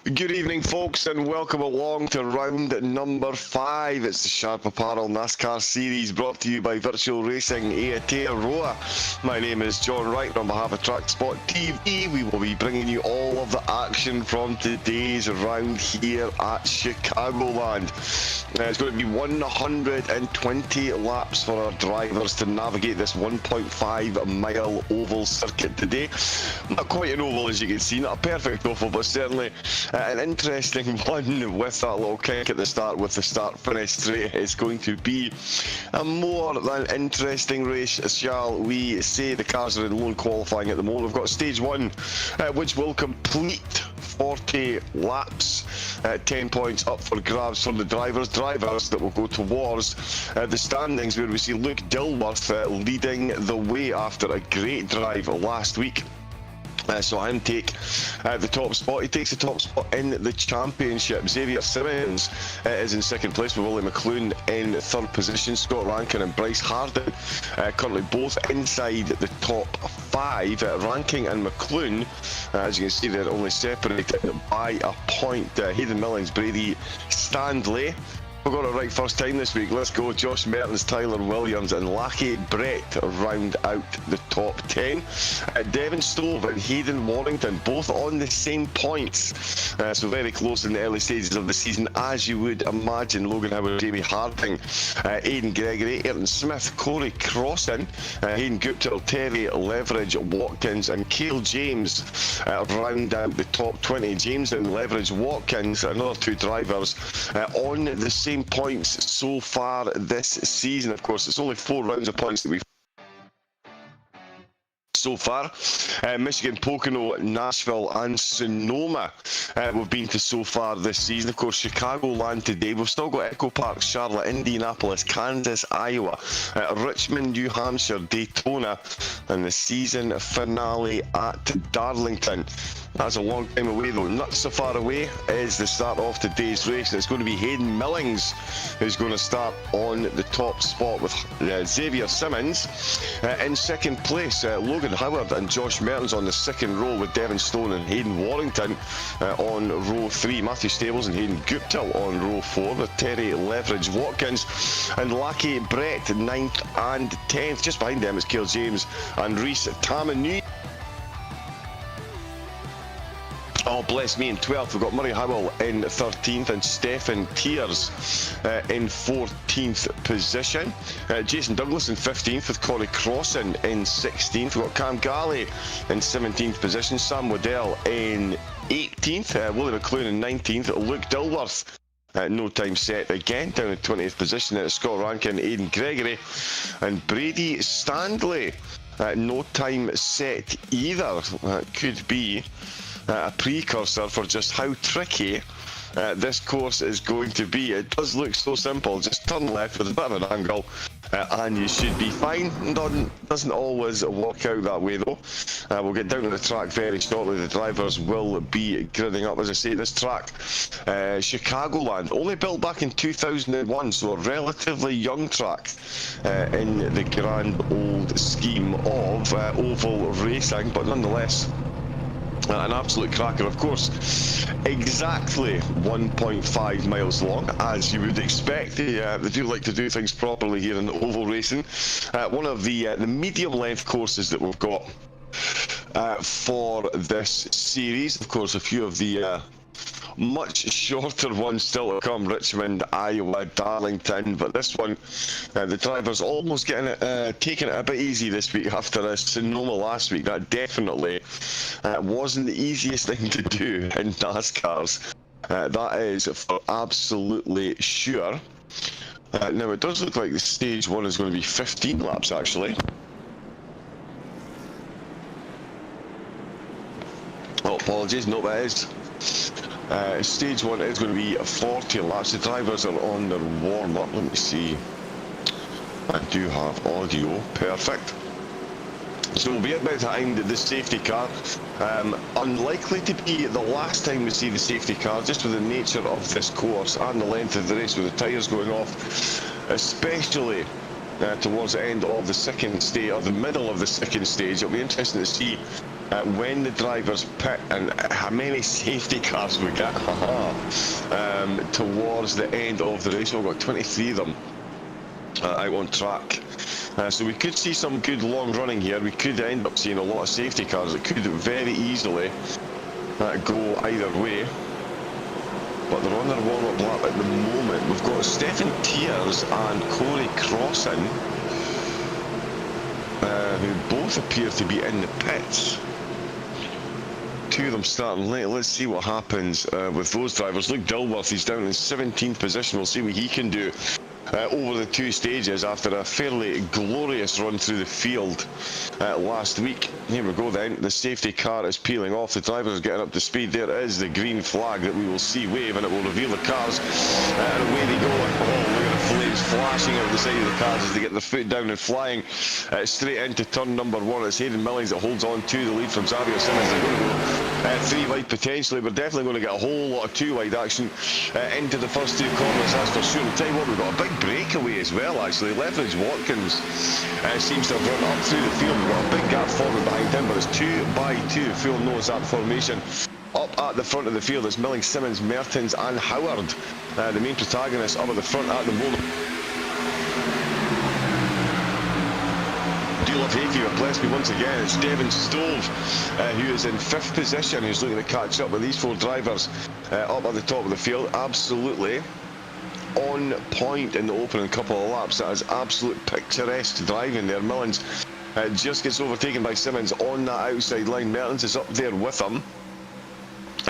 Good evening, folks, and welcome along to round number 5. It's the Sharp Apparel NASCAR Series brought to you by Virtual Racing Aotearoa. My name is John Wright, and on behalf of TrackSpotTV, we will be bringing you all of the action from today's round here at Chicagoland. It's going to be 120 laps for our drivers to navigate this 1.5 mile oval circuit today. Not quite an oval, as you can see, not a perfect oval, but certainly an interesting one with that little kick at the start with the start-finish straight. It's going to be a more than interesting race, shall we say. The cars are in lone qualifying at the moment. We've got stage 1, which will complete 40 laps. 10 points up for grabs for the drivers that will go towards the standings, where we see Luke Dilworth leading the way after a great drive last week. So him take the top spot. He takes the top spot in the championship. Xavier Simmons is in second place, with Willie McLoone in third position. Scott Rankin and Bryce Harden currently both inside the top 5. Rankin and McLoone, as you can see, they're only separated by a point. Hayden Millings, Brady Stanley. We got it right first time this week. Let's go. Josh Mertens, Tyler Williams and Lackey Brett round out the top 10. Devon Stove and Hayden Warrington both on the same points. So very close in the early stages of the season, as you would imagine. Logan Howard, Jamie Harding, Aidan Gregory, Ayrton Smith, Corey Crossan, Hayden Gupta, Terry Leverage, Watkins and Cale James round out the top 20. James and Leverage, Watkins, another 2 drivers on the same points so far this season. Of course, it's only 4 rounds of points that we've so far. Michigan, Pocono, Nashville and Sonoma we've been to so far this season. Of course, Chicagoland today. We've still got Echo Park, Charlotte, Indianapolis, Kansas, Iowa, Richmond, New Hampshire, Daytona and the season finale at Darlington. That's a long time away though. Not so far away is the start of today's race, and it's going to be Hayden Millings who's going to start on the top spot, with Xavier Simmons in second place. Logan Howard and Josh Mertens on the second row, with Devon Stone and Hayden Warrington on row 3. Matthew Stables and Hayden Gupta on row 4, with Terry Leverage, Watkins and Lackey Brett 9th and 10th. Just behind them is Cale James and Reese Tamanui. Oh, bless me, in 12th we've got Murray Howell in 13th and Stefan Tiers in 14th position. Jason Douglas in 15th, with Corey Crossan in 16th. We've got Cam Galley in 17th position, Sam Waddell in 18th, Willie McLoone in 19th, Luke Dilworth no time set again down in 20th position. Scott Rankin, Aidan Gregory and Brady Stanley no time set either. Could be a precursor for just how tricky this course is going to be. It does look so simple. Just turn left with a bit of an angle and you should be fine. Doesn't always work out that way though. We'll get down to the track very shortly. The drivers will be grinning up. As I say, this track, Chicagoland, only built back in 2001, so a relatively young track in the grand old scheme of oval racing, but nonetheless an absolute cracker. Of course, exactly 1.5 miles long, as you would expect. They do like to do things properly here in oval racing. One of the medium length courses that we've got for this series. Of course, a few of the much shorter ones still to come: Richmond, Iowa, Darlington. But this one, the drivers almost getting it, taking it a bit easy this week after Sonoma last week. That definitely wasn't the easiest thing to do in NASCARs. That is for absolutely sure. Now it does look like the stage 1 is going to be 15 laps actually. Oh, apologies, no, that is. Stage 1 is going to be 40 laps. The drivers are on their warm-up. Let me see. I do have audio. Perfect. So we'll be about behind the safety car. Unlikely to be the last time we see the safety car, just with the nature of this course and the length of the race, with the tyres going off, especially towards the end of the second stage, or the middle of the second stage. It'll be interesting to see when the drivers pit and how many safety cars we get towards the end of the race. We've got 23 of them out on track. So we could see some good long running here. We could end up seeing a lot of safety cars. It could very easily go either way. But they're on their warm-up lap at the moment. We've got Stephen Tiers and Corey Crossan, who both appear to be in the pits. Two of them starting late. Let's see what happens with those drivers. Luke Dilworth, he's down in 17th position. We'll see what he can do over the two stages after a fairly glorious run through the field last week. Here we go then. The safety car is peeling off. The driver is getting up to speed. There is the green flag that we will see wave, and it will reveal the cars. And away they go. Oh, look at the flames flashing out the side of the cars as they get their foot down and flying straight into turn number one. It's Hayden Millings that holds on to the lead from Xavier Simmons. They're going to go 3 wide potentially. We're definitely going to get a whole lot of 2 wide action into the first 2 corners, that's for sure. I'll tell you what, we've got a big breakaway as well, actually. Lethbridge Watkins seems to have run up through the field. We've got a big gap forward behind him, but it's 2 by 2 full nose up formation. Up at the front of the field is Millings, Simmons, Mertens and Howard, the main protagonists up at the front at the moment. Do love Hayfield, bless me once again. It's Devon Stove who is in 5th position, who's looking to catch up with these 4 drivers up at the top of the field. Absolutely on point in the opening couple of laps. That is absolute picturesque driving there. Millings just gets overtaken by Simmons on that outside line. Mertens is up there with him.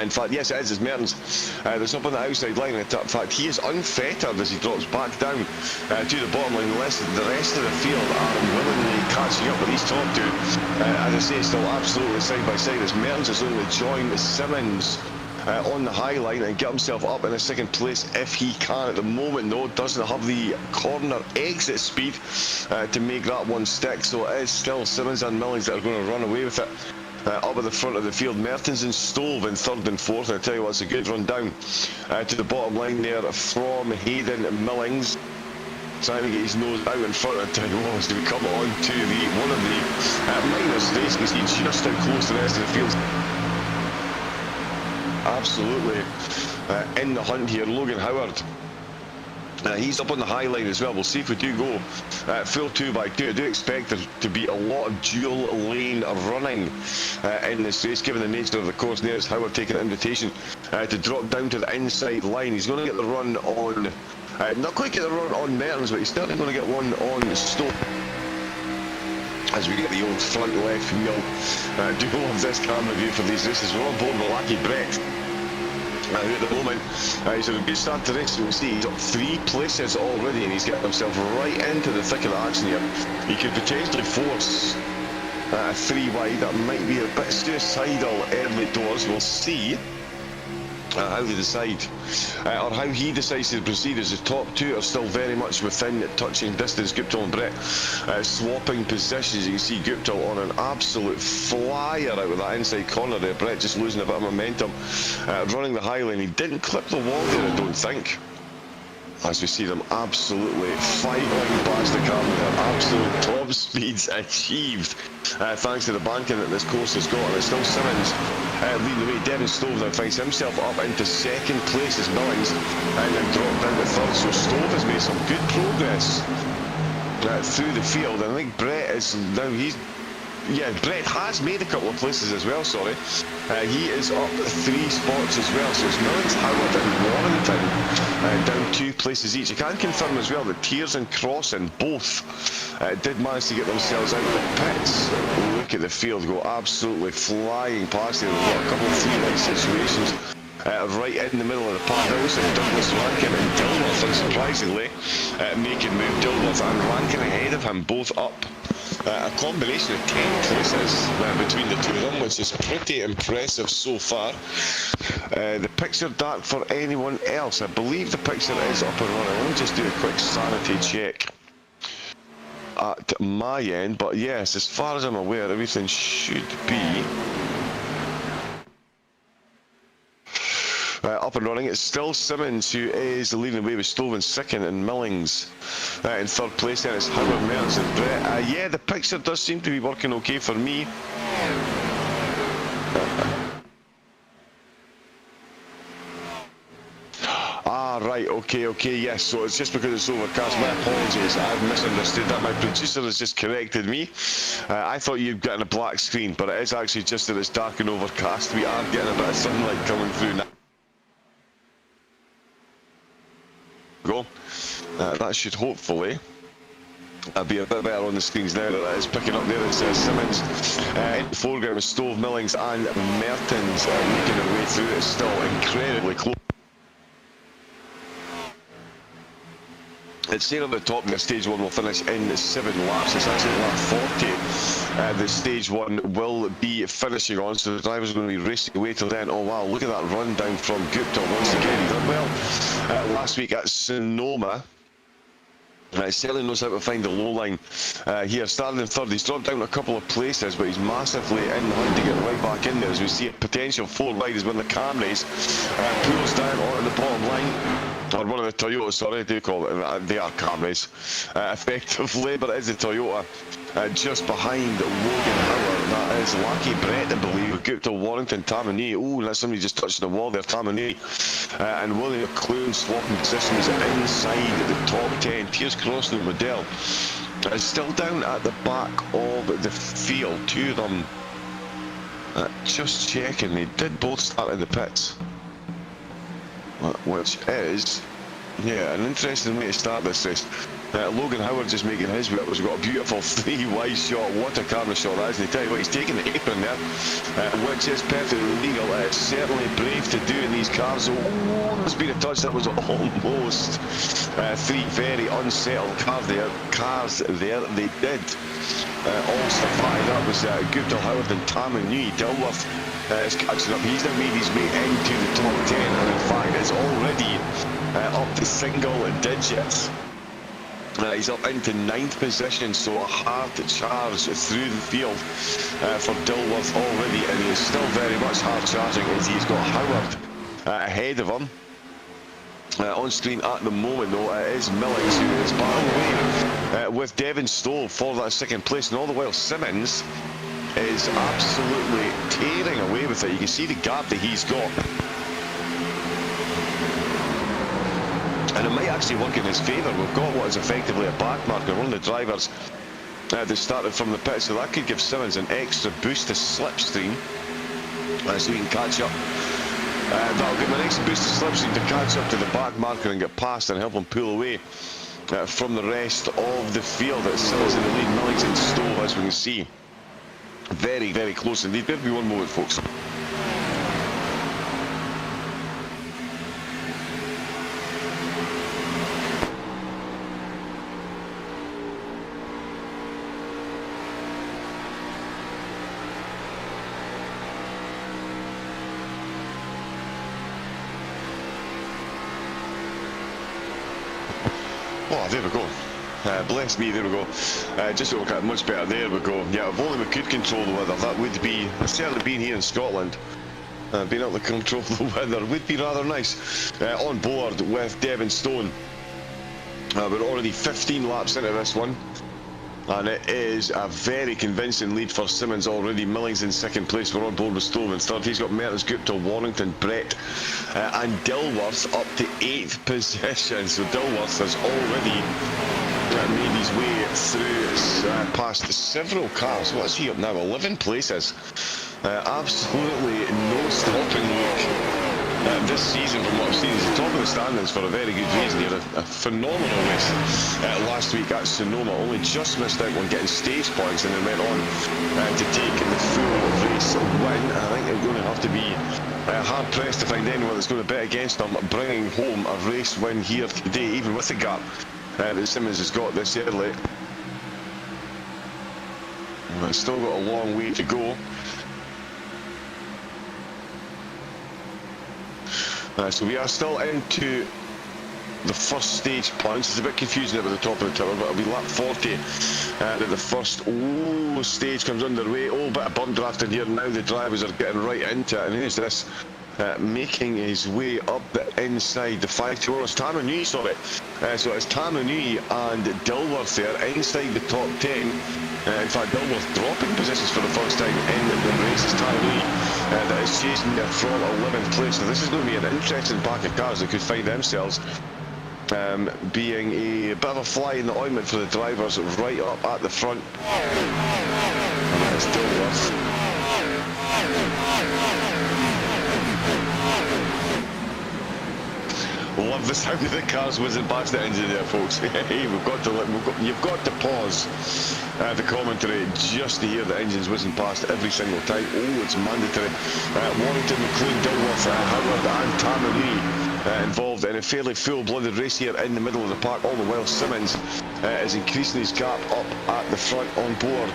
In fact, yes, it is. It's Mertens that's up on the outside line. In fact, he is unfettered as he drops back down to the bottom line. The rest of the field are unwillingly catching up with these top 2. As I say, still absolutely side by side as Mertens is looking to join Simmons on the high line and get himself up in a 2nd place if he can. At the moment, though, doesn't have the corner exit speed to make that one stick. So it is still Simmons and Millings that are going to run away with it. Up at the front of the field, Mertens and Stove in 3rd and 4th. And I tell you what, it's a good run down to the bottom line there from Hayden Millings, trying to get his nose out in front. I tell you what, as we come on to one of the minor stages, you can see just how close the rest of the field. Absolutely in the hunt here. Logan Howard, he's up on the high line as well. We'll see if we do go full 2 by 2. I do expect there to be a lot of dual lane running in this race, given the nature of the course. There's Howard taking an invitation to drop down to the inside line. He's going to get the run on, not quite get the run on Mertens, but he's certainly going to get one on Stoke. As we get the old front left wheel. Do love this camera view for these races. We're on board with Lucky Brett. Who at the moment, he's had a good start to race. You can see he's up 3 places already, and he's getting himself right into the thick of the action here. He could potentially force a 3 wide. That might be a bit suicidal early doors. We'll see how they decide, or how he decides to proceed, as the top 2 are still very much within touching distance. Guptill and Brett swapping positions. You can see Guptill on an absolute flyer out of that inside corner there. Brett just losing a bit of momentum, running the high line. He didn't clip the wall there, I don't think, as we see them absolutely fighting past the car with their absolute top speeds achieved, thanks to the banking that this course has got. And it's still Simmons leading the way. Devon Stove now finds himself up into 2nd place as Millings and then dropped down to 3rd. So Stove has made some good progress through the field, and I think Brett is now, Brett has made a couple of places as well, sorry. He is up 3 spots as well, so it's Millings, Howard and Warrington down 2 places each. I can confirm as well that Tiers and Crossan both did manage to get themselves out of the pits. Look at the field go absolutely flying past here. We've got a couple of 3-wide situations right in the middle of the pack. Also Douglas Rankin and Dilworth, unsurprisingly, making move. Dilworth and Rankin ahead of him, both up a combination of 10 places between the 2 of them, which is pretty impressive so far. The picture dark for anyone else? I believe the picture is up and running. Let me just do a quick sanity check at my end, but yes, as far as I'm aware, everything should be up up and running. It's still Simmons who is leading the way with Stove in second, and Millings in third place. Then it's Howard, Mertens and Brett. Yeah, the picture does seem to be working okay for me. Right, okay, yes, so it's just because it's overcast. My apologies, I've misunderstood that. My producer has just corrected me. I thought you'd gotten a black screen, but it is actually just that it's dark and overcast. We are getting a bit of sunlight coming through now. Go. That should hopefully be a bit better on the screens now. That is picking up there. It's Simmons in the foreground with Stove, Millings and Mertens making their way through. It's still incredibly close. It's saying at the top there, stage 1 will finish in 7 laps. It's actually lap 40. The stage 1 will be finishing on, so the drivers are going to be racing away till then. Oh wow, look at that run down from Gupta once again. He done well last week at Sonoma. He certainly knows how to find the low line here. Starting in third, he's dropped down a couple of places, but he's massively in the hunt to get right back in there. As we see a potential 4 riders when the Camrys pulls down onto the bottom line. Or one of the Toyotas, sorry, I do call it. They are Camrys, effectively, but it is the Toyota. Just behind Logan Howard, that is Lucky Brett, I believe. Gupta, Warrington, Tamanini. Oh, that's somebody just touched the wall there, Tamanini. And William McLuhan swapping positions inside the top 10. Pierce Crossley and Waddell is still down at the back of the field. 2 of them, just checking, they did both start in the pits. Which is, yeah, an interesting way to start this race. Logan Howard just making his way up. We've got a beautiful 3-wide shot. What a camera shot that is. And I tell you what, he's taking the apron there, which is perfectly legal. It's certainly brave to do in these cars. Oh, there's been a touch. That was almost 3 very unsettled cars there. They did all survive. That was Gupta, Howard and Tamanini. Dilworth is catching up. He's now made his way into the top 10, and in fact is already up to single digits. He's up into 9th position, so a hard charge through the field for Dilworth already, and he's still very much hard charging as he's got Howard ahead of him. On screen at the moment though, it is Millings who is battling away with Devon Stowe for that 2nd place, and all the while Simmons is absolutely tearing away with it. You can see the gap that he's got. And it might actually work in his favour. We've got what is effectively a back marker. One of the drivers that started from the pit, so that could give Simmons an extra boost to slipstream, so he can catch up. That'll give him an extra boost to slipstream to catch up to the back marker and get past and help him pull away from the rest of the field. It's Simmons in the lead, Millings and Stowe, as we can see. Very, very close indeed. Bear with me one moment, folks. Oh, there we go. Bless me, there we go. Just to look at much better, there we go. Yeah, if only we could control the weather, that would be, certainly being here in Scotland, being able to control the weather would be rather nice. On board with Devon Stowe. We're already 15 laps into this one, and it is a very convincing lead for Simmons already. Millings in 2nd place. We're on board with Stowe in 3rd. He's got Mertens, Gupta, Warrington, Brett and Dilworth up to 8th position. So Dilworth has already made his way through past several cars. What's he up now? 11 places. Absolutely no stopping look. This season, from what I've seen, is the top of the standings for a very good reason. He had a phenomenal race last week at Sonoma. Only just missed out on getting stage points, and then went on to take the full race win. I think they're going to have to be hard pressed to find anyone that's going to bet against them bringing home a race win here today, even with the gap that Simmons has got this early. It's still got a long way to go. So we are still into the first stage points. It's a bit confusing at the top of the tower, but it'll be lap 40 that the first stage comes underway. Bit of bump draft in here. Now the drivers are getting right into it, and here's this making his way up the inside the 5-2. It's Tamanui, sorry. So it's Tamanui and Dilworth there inside the top 10. In fact, Dilworth dropping positions for the first time in the race. It's Tamanui that is chasing there from 11th place. So this is going to be an interesting pack of cars that could find themselves being a bit of a fly in the ointment for the drivers right up at the front. And that is Dilworth. Love the sound of the cars whizzing past the engine there, folks. Hey, you've got to pause the commentary just to hear the engines whizzing past every single time. Oh, it's mandatory. Warrington, McLean, Dilworth, Howard and Tamanui involved in a fairly full-blooded race here in the middle of the park, all the while Simmons is increasing his gap up at the front on board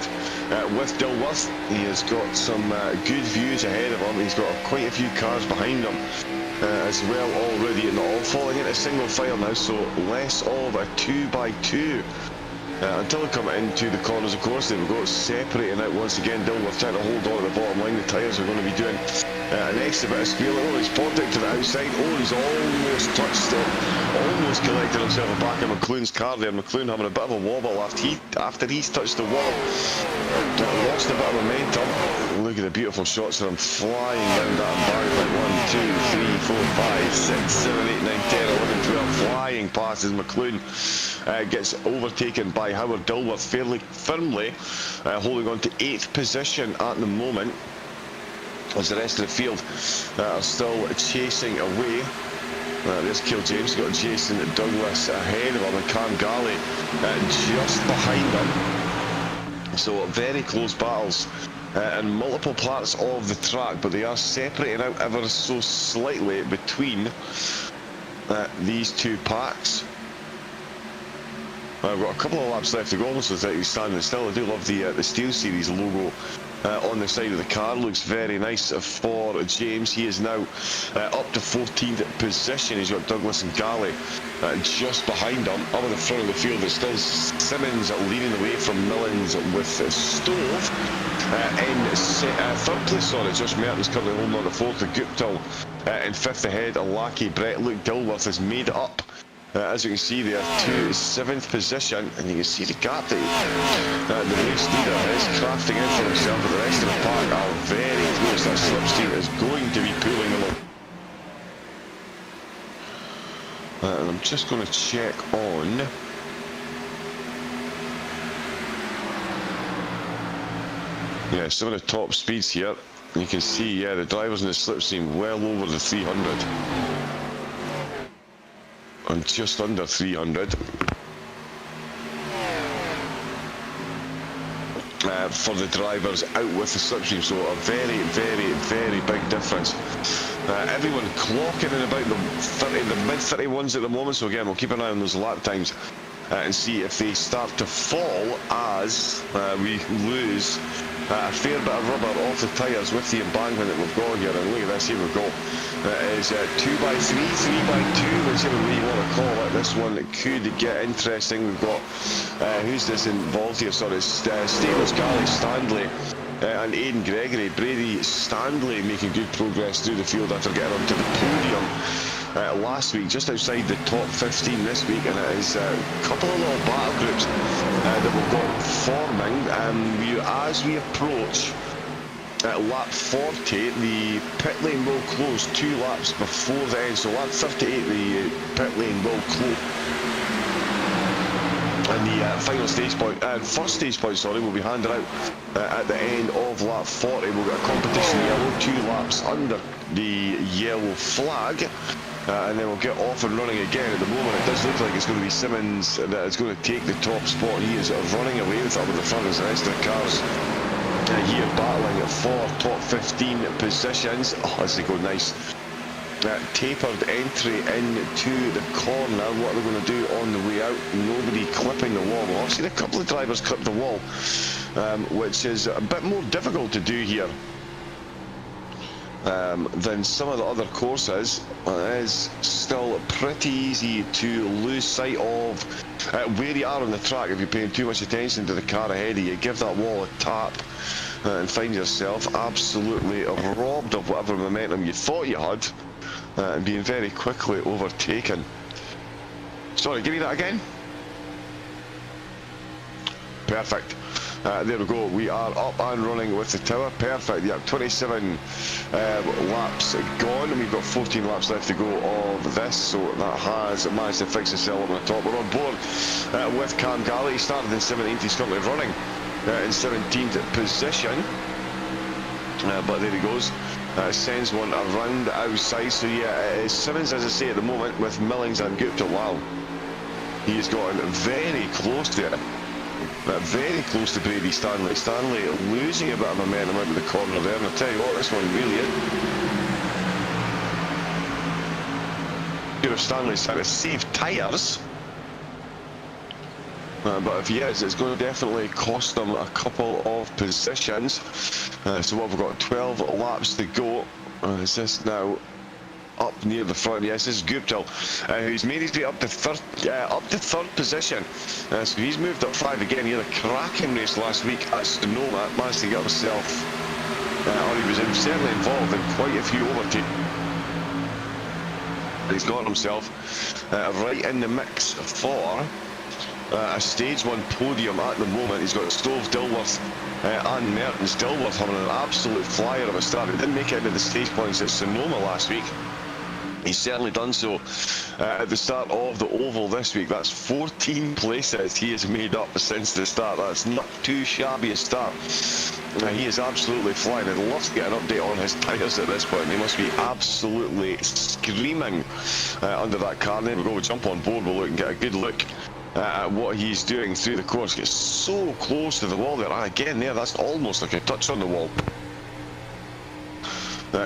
with Dilworth. He has got some good views ahead of him. He's got quite a few cars behind him as well already, and all falling into single file now, so less of a 2x2 until they come into the corners. Of course, they will go separating out once again. Dilworth trying to hold on at the bottom line. The tyres are going to be doing an extra bit of squealing. Oh, he's popped out to the outside. Oh, he's almost touched it, almost collected himself back in McLuhan's car there. McLuhan having a bit of a wobble after he's touched the wall. Lost a bit of momentum. Look at the beautiful shots of him flying down that embankment. 1, 2, 3, 4, 5, 6, 7, 8, 9, 10, 11, 12. Flying past as McLuhan gets overtaken by Howard. Dilworth fairly firmly holding on to 8th position at the moment, as the rest of the field are still chasing away. There's Kill James, got Jason Douglas ahead of him, and Cam Galley just behind him. So very close battles in multiple parts of the track, but they are separating out ever so slightly between these two packs. I've got a couple of laps left to go, almost without you standing still. I do love the Steel Series logo on the side of the car. Looks very nice for James. He is now up to 14th position. He's got Douglas and Galley just behind him. Up at the front of the field, there's still Simmons leading away from Millins with Stove. In third place, sorry, Josh Merton's currently holding on to 4th. The Guptill in 5th ahead. Alaki Brett. Luke Dilworth has made it up, as you can see there, to 7th position, and you can see the gap that the race leader is crafting in for himself, but the rest of the pack are very close. That slipstream is going to be pulling them up. And I'm just going to check on some of the top speeds here. You can see, the drivers in the slipstream well over the 300. And just under 300 for the drivers out with the slipstream, so a very, very, very big difference. Everyone clocking in about the mid-31s at the moment, so again, we'll keep an eye on those lap times and see if they start to fall as we lose a fair bit of rubber off the tyres with the embankment that we've got here. And look at this, here we go. It is 2x3, 3x2, whichever way you want to call it. This one could get interesting. We've got, who's this involved here? Sorry, Staples, Galley, Stanley, and Aidan Gregory. Brady Stanley making good progress through the field after getting onto the podium last week, just outside the top 15 this week, and it is a couple of little battle groups that we've got forming. As we approach lap 40, the pit lane will close 2 laps before the end, so lap 38 the pit lane will close. And the final stage point, first stage point, sorry, will be handed out at the end of lap 40. We'll get a competition yellow, 2 laps under the yellow flag, and then we'll get off and running again. At the moment, it does look like it's going to be Simmons that is going to take the top spot. He is running away with it up at the front as the rest of the cars here battling for top 15 positions. Oh, as they go nice. Tapered entry into the corner. What they're going to do on the way out, nobody clipping the wall. Well, I've seen a couple of drivers clip the wall, which is a bit more difficult to do here than some of the other courses. It is still pretty easy to lose sight of where you are on the track if you're paying too much attention to the car ahead of you. Give that wall a tap and find yourself absolutely robbed of whatever momentum you thought you had, and being very quickly overtaken. Sorry, give me that again. Perfect. There we go. We are up and running with the tower. Perfect. Yeah, 27 laps gone, and we've got 14 laps left to go of this. So that has managed to fix itself on the top. We're on board with Cam Galley. He started in 17th. He's currently running in 17th position. But there he goes. Sends one around outside. So yeah, it is Simmons, as I say, at the moment with Millings and Gupta. Wow. He has gotten very close to it. Very close to Brady Stanley. Stanley losing a bit of momentum out of the corner there, and I'll tell you what, this one really is. Here if Stanley's trying to save tyres, but if he is, it's going to definitely cost them a couple of positions. So what, we've got 12 laps to go. Is this now up near the front? Yes, this is Gupta, who's made his way up to third position. So he's moved up 5 again. He had a cracking race last week at Sonoma. Managed to get himself, or he was certainly involved in quite a few overtakes. He's got himself right in the mix for a stage 1 podium at the moment. He's got Stove, Dilworth and Mertens. Dilworth having an absolute flyer of a start. He didn't make it into the stage points at Sonoma last week. He's certainly done so at the start of the Oval this week. That's 14 places he has made up since the start. That's not too shabby a start. He is absolutely flying. I'd love to get an update on his tyres at this point. They must be absolutely screaming under that car. There we go, we'll jump on board, we'll look and get a good look at what he's doing through the course. Gets so close to the wall there. And again there, that's almost like a touch on the wall.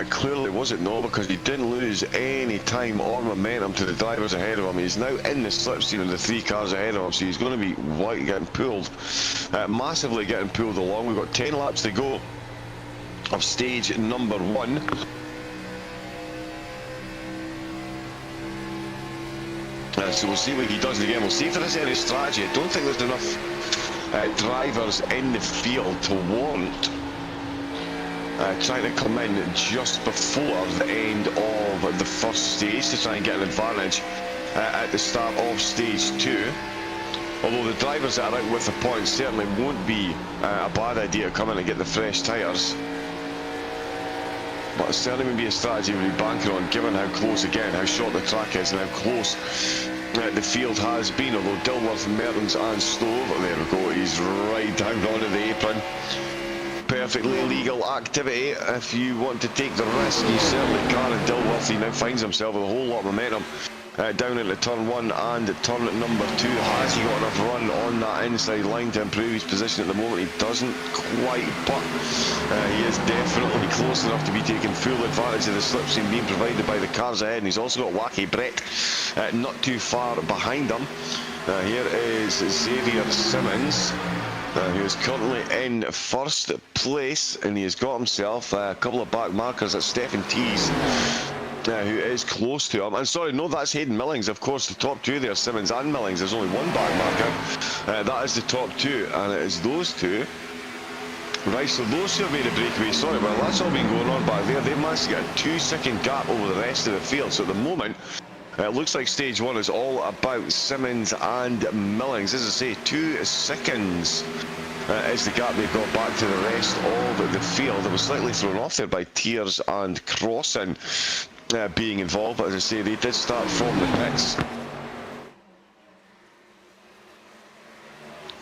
Clearly wasn't, no, because he didn't lose any time or momentum to the drivers ahead of him. He's now in the slipstream of the 3 cars ahead of him, so he's going to be getting pulled, massively getting pulled along. We've got 10 laps to go of stage number 1. So we'll see what he does again. We'll see if there is any strategy. I don't think there's enough drivers in the field to warrant trying to come in just before the end of the first stage to try and get an advantage at the start of stage 2. Although the drivers that are out with the points certainly won't be a bad idea to come in and get the fresh tyres. But it certainly would be a strategy we'd be banking on, given how close, again, how short the track is and how close the field has been. Although Dilworth, Mertens and Stove, there we go, he's right down onto the apron. Perfectly legal activity if you want to take the risk. You certainly can. And Dilworth, he now finds himself with a whole lot of momentum down into turn 1 and turn number 2. Has he got enough run on that inside line to improve his position at the moment? He doesn't quite, but he is definitely close enough to be taking full advantage of the slipstream being provided by the cars ahead. And he's also got Wacky Brett not too far behind him. Here is Xavier Simmons, who is currently in first place, and he has got himself a couple of back markers at Stephen Tees, who is close to him. And sorry, no, that's Hayden Millings. Of course, the top 2 there, Simmons and Millings. There's only one back marker. That is the top 2, and it is those 2. Right, so those 2 have made a breakaway. Sorry, well, that's all been going on back there. They managed to get a 2-second gap over the rest of the field. So at the moment, it looks like stage 1 is all about Simmons and Millings. As I say, 2 seconds is the gap they've got back to the rest of the field. It was slightly thrown off there by Tears and Crossan being involved, but as I say, they did start from the pits.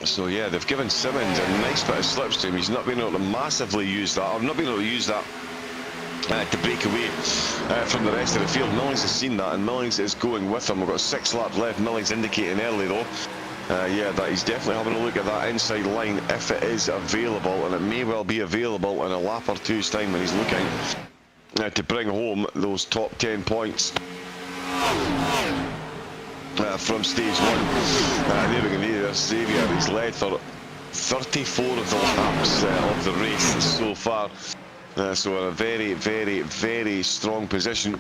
So yeah, they've given Simmons a nice bit of slipstream. He's not been able to massively use that, or not been able to use that to break away from the rest of the field. Millings has seen that, and Millings is going with him. We've got 6 laps left. Millings indicating early though, yeah, that he's definitely having a look at that inside line if it is available, and it may well be available in a lap or two's time when he's looking to bring home those top 10 points from stage 1. There we go, there, Xavier. He's led for 34 of the laps of the race so far. So in a very, very, very strong position.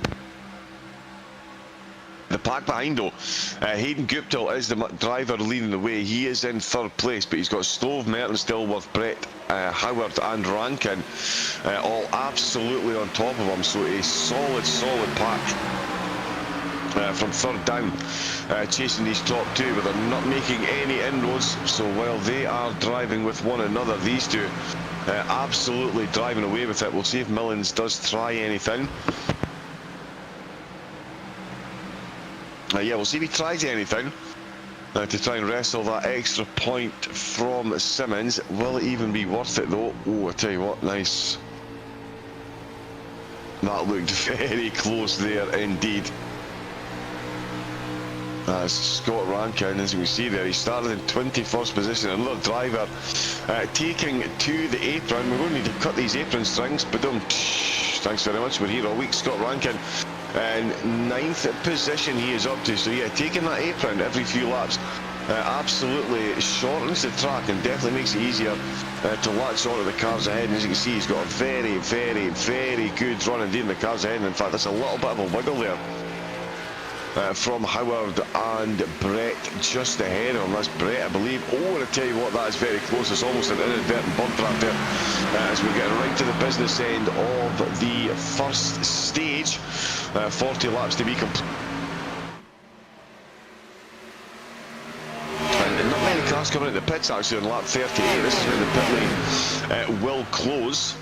The pack behind though, Hayden Guptill is the driver leading the way. He is in third place, but he's got Stove, Mertens, Dilworth, Brett, Howard and Rankin all absolutely on top of him. So a solid pack from third down, chasing these top two, but they're not making any inroads. So while they are driving with one another, these two absolutely driving away with it. We'll see if Millens does try anything. Yeah, we'll see if he tries anything to try and wrestle that extra point from Simmons. Will it even be worth it though? Oh, I tell you what, nice. That looked very close there indeed. Scott Rankin, as we see there, he started in 21st position. Another driver taking to the apron. We're going to need to cut these apron strings, but thanks very much. We're here all week. Scott Rankin in 9th position he is up to. So yeah, taking that apron every few laps absolutely shortens the track and definitely makes it easier to latch onto the cars ahead. And as you can see, he's got a very good run indeed in the cars ahead. And in fact, that's a little bit of a wiggle there from Howard and Brett just ahead of him. That's Brett, I believe. Oh, and I tell you what, that is very close. It's almost an inadvertent bump trap there as we're getting right to the business end of the first stage. 40 laps to be complete. And not many cars coming into the pits actually on lap 38. This is where the pit lane will close.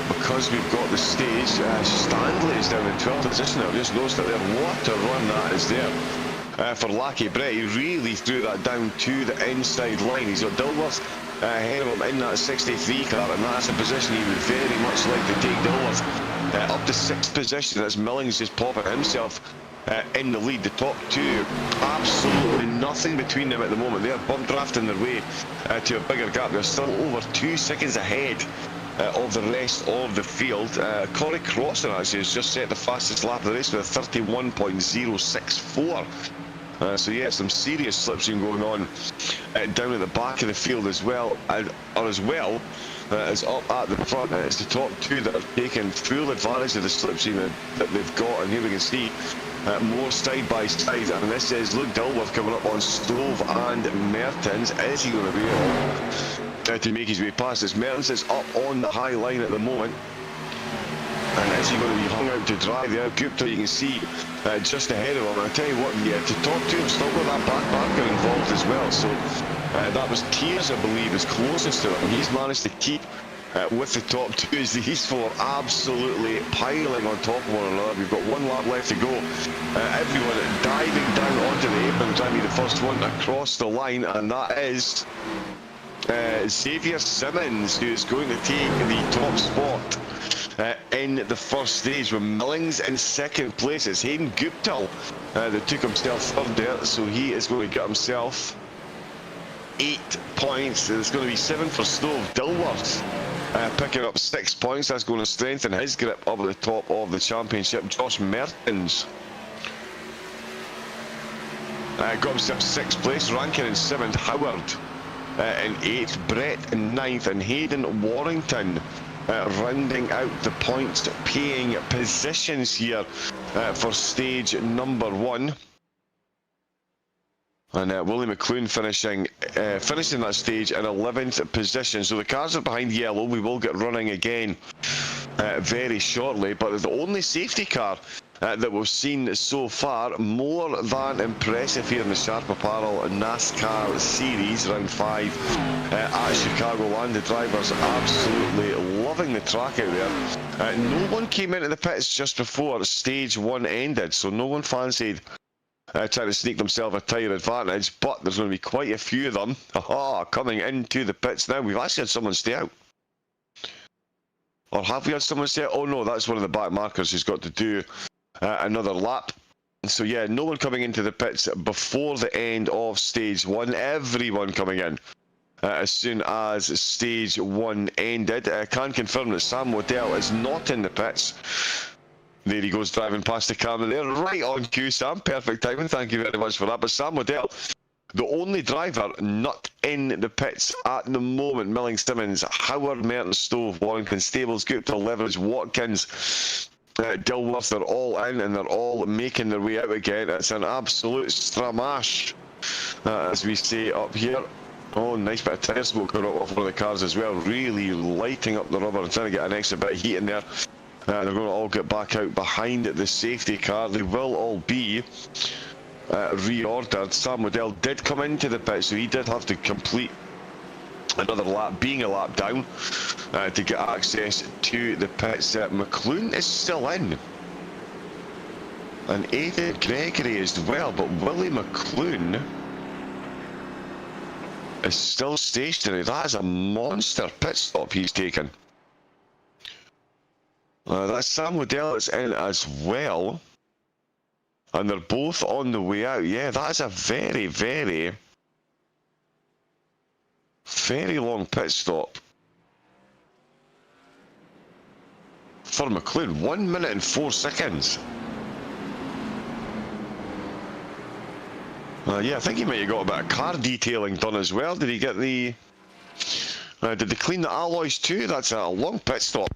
Because we've got the stage, Stanley is down in 12th position. I've just noticed that there. What a run that is there for Lackey Brett. He really threw that down to the inside line. He's got Dilworth ahead of him in that 63 car, and that's a position he would very much like to take Dilworth up to 6th position as Millings just popping himself in the lead. The top two, absolutely nothing between them at the moment. They're bump drafting their way to a bigger gap. They're still over 2 seconds ahead of the rest of the field. Corey Crossan actually has just set the fastest lap of the race with a 31.064. So yeah, some serious slipstream going on down at the back of the field as well, as up at the front. It's the top two that are taking full advantage of the slipstream that they've got, and here we can see more side by side, and this is Luke Dilworth coming up on Stove and Mertens. Is he going to be able to make his way past this? Mertens is up on the high line at the moment, and is he going to be hung out to dry there? Gupta, you can see just ahead of him. And I tell you what, yeah, to top two have still got that back marker involved as well. So that was Tears, I believe, is closest to him. He's managed to keep with the top two as these four absolutely piling on top of one another. We've got one lap left to go. Everyone diving down onto the apron, trying to be the first one across the line, and that is Xavier Simmons, who is going to take the top spot in the first stage, with Millings in second place. It's Hayden Guptill that took himself third there, so he is going to get himself 8 points. There's going to be 7 for Stove. Dilworth picking up 6 points. That's going to strengthen his grip up at the top of the championship. Josh Mertens got himself 6th place. Rankin in 7th. Howard in 8th. Brett in 9th. And Hayden Warrington rounding out the points paying positions here for stage number 1. And Willie McLoone finishing that stage in 11th position. So the cars are behind yellow. We will get running again very shortly. But the only safety car that we've seen so far, more than impressive here in the Sharp Apparel NASCAR Series, round 5 at Chicagoland. The drivers are absolutely loving the track out there. No one came into the pits just before stage 1 ended, so no one fancied trying to sneak themselves a tyre advantage, but there's going to be quite a few of them coming into the pits now. We've actually had someone stay out. Or have we had someone stay out? Oh no, that's one of the back markers who's got to do another lap. So yeah, no one coming into the pits before the end of stage 1. Everyone coming in as soon as stage 1 ended. I can confirm that Sam Waddell is not in the pits. There he goes, driving past the camera there, right on cue, Sam. Perfect timing, thank you very much for that. But Sam Waddell, the only driver not in the pits at the moment. Millings, Simmons, Howard, Mertens, Stove, Warrington, Stables, Gupta, Leverage, Watkins, Dilworth, they're all in and they're all making their way out again. It's an absolute stramash, as we say up here. Oh, nice bit of tyre smoke coming off one of the cars as well, really lighting up the rubber and trying to get an extra bit of heat in there. They're going to all get back out behind the safety car. They will all be reordered. Sam Waddell did come into the pit, so he did have to complete another lap, being a lap down, to get access to the pits. McLoone is still in, and Aidan Gregory as well, but Willie McLoone is still stationary. That is a monster pit stop he's taken. That's Sam Waddell that's in as well, and they're both on the way out. Yeah, that is a very, very long pit stop for McLoone. 1 minute and 4 seconds. Yeah, I think he might have got a bit of car detailing done as well. Did he get the... did they clean the alloys too? That's a long pit stop.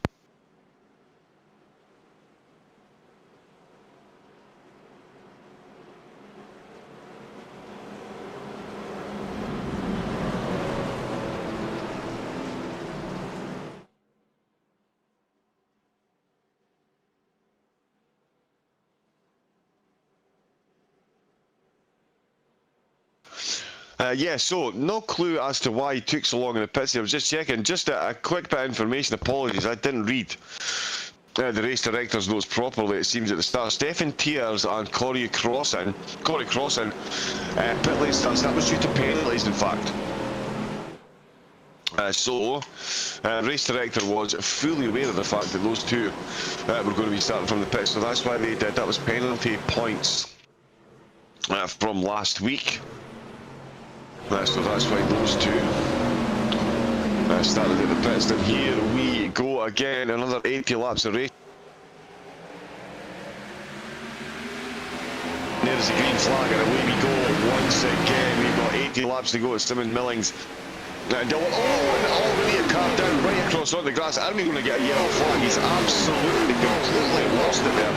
Yeah, so no clue as to why he took so long in the pits. I was just checking, just a quick bit of information. Apologies, I didn't read the race director's notes properly, it seems, at the start. Stefan Tiers and Corey Crossan, pit lane starts. That was due to penalties, in fact. Race director was fully aware of the fact that those two were going to be starting from the pit, so that's why they did. That was penalty points from last week. So that's why those two started at the pits. Then here we go again, another 80 laps of race. There's the green flag and away we go once again. We've got 80 laps to go at Simmons Millings. And already a car down right across on the grass. Are we going to get a yellow flag? He's absolutely, completely lost it there.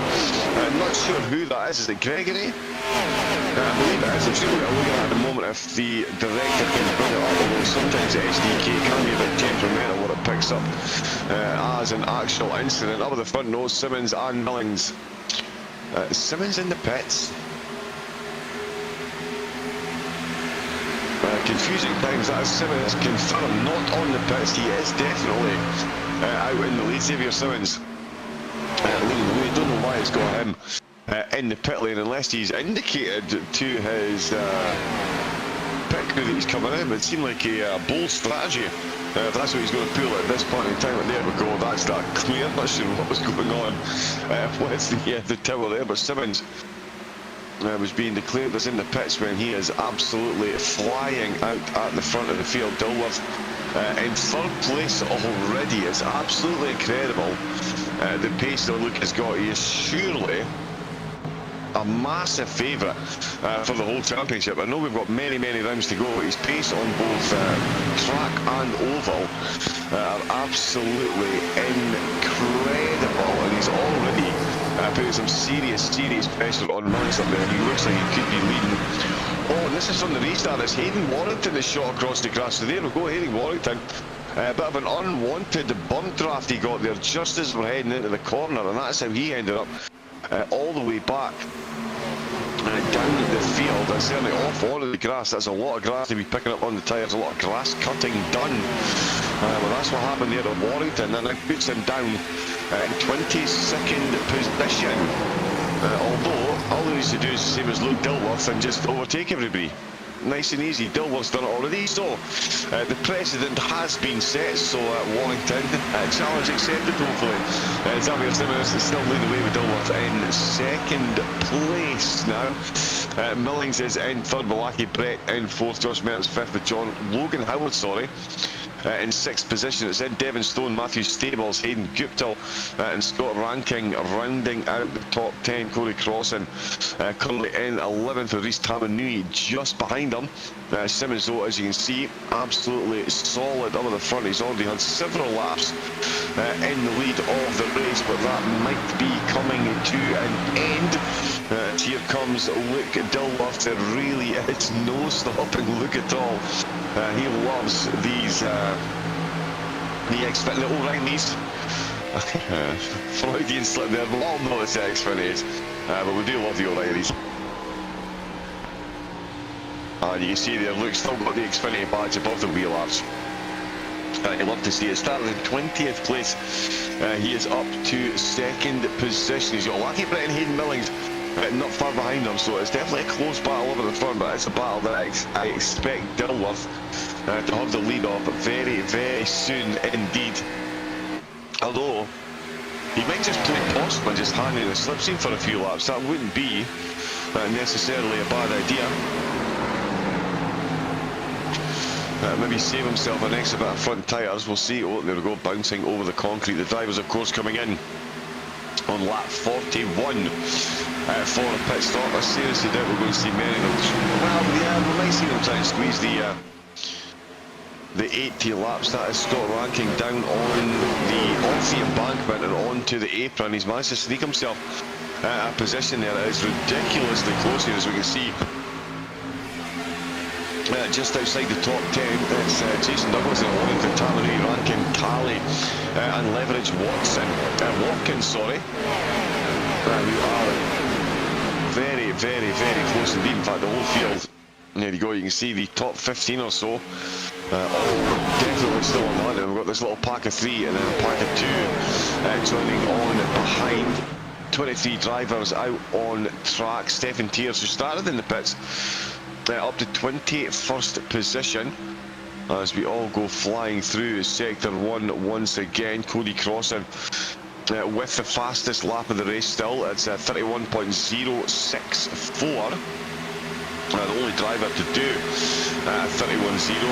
I'm not sure who that is. Is it Gregory? I believe it is. I'm still looking at the moment if the director can bring it up, although sometimes the SDK can be a bit temperamental what it picks up as an actual incident. Up at the front nose, Simmons and Millings. Simmons in the pits. Confusing times. That is Simmons confirmed not on the pits. He is definitely out in the lead. Xavier Simmons leading the way. Don't know why it's got him in the pit lane unless he's indicated to his pit crew that he's coming in. But it seemed like a bold strategy. If that's what he's going to pull at this point in time. And there we go. That's that clear. Not sure what was going on with the tower there, but Simmons was being declared as in the pits when he is absolutely flying out at the front of the field. Dilworth in third place already. It's absolutely incredible the pace that Luke has got. He is surely a massive favourite for the whole championship. I know we've got many rounds to go, but his pace on both track and oval are absolutely incredible, and he's already putting some serious pressure on Millings up there. He looks like he could be leading. Oh, and this is from the restart. It's Hayden Warrington that's shot across the grass. So there we go, Hayden Warrington. A bit of an unwanted bump draft he got there just as we're heading into the corner, and that's how he ended up all the way back down the field, and certainly off all of the grass. That's a lot of grass to be picking up on the tyres, a lot of grass cutting done. Well, that's what happened there at Warrington, and it puts him down in 22nd position. Although all he needs to do is the same as Luke Dilworth and just overtake everybody. Nice and easy. Dilworth's done it already, so the precedent has been set. So Warrington, challenge accepted hopefully. Xavier Simmons is still leading the way with Dilworth in second place now. Millings is in third, Malaki Brett in fourth, Josh Mertens fifth with John Logan Howard, in 6th position. It's then Devon Stone, Matthew Stables, Hayden Guptill and Scott Ranking rounding out the top 10. Corey Crossan currently in 11th with Rhys Tamanui just behind him. Simmons, though, as you can see, absolutely solid up at the front. He's already had several laps in the lead of the race, but that might be coming to an end. Here comes Luke Dilworth. There really is no stopping Luke at all. He loves these, the Xfinity. Oh, right, these. Freudian slip there, we'll all know it's the Xfinity, but we do love the O'Reillys. And you can see there, Luke's still got the Xfinity badge above the wheel arch. You love to see it. Started in 20th place. He is up to 2nd position. He's got Lucky Brett and Hayden Millings not far behind him, so it's definitely a close battle over the front, but it's a battle that I expect Dilworth to have the lead of very, very soon indeed. Although, he might just play possum and just hang in the slipstream for a few laps. That wouldn't be necessarily a bad idea. Maybe save himself an extra bit of front tyres. We'll see. Oh, there we go, bouncing over the concrete. The drivers, of course, coming in on lap 41 for a pit stop. I seriously doubt we're going to see many of them. Well, yeah, we might see them try and squeeze the 80 laps. That is Scott Ranking down on off the embankment and onto the apron. He's managed to sneak himself a position there. It is ridiculously close here, as we can see. Just outside the top 10, it's Jason Douglas and Warrington, Tamanui, Rankin, Cali, and Leverage Watkins, sorry, who are very, very, very close indeed. In fact, the whole field, there you go, you can see the top 15 or so, all definitely still on that. And we've got this little pack of 3 and then a pack of 2 joining on behind. 23 drivers out on track. Stephen Tears, who started in the pits, up to 21st position as we all go flying through sector 1 once again. Cody Crossan with the fastest lap of the race still. It's 31.064. The only driver to do 31.0. A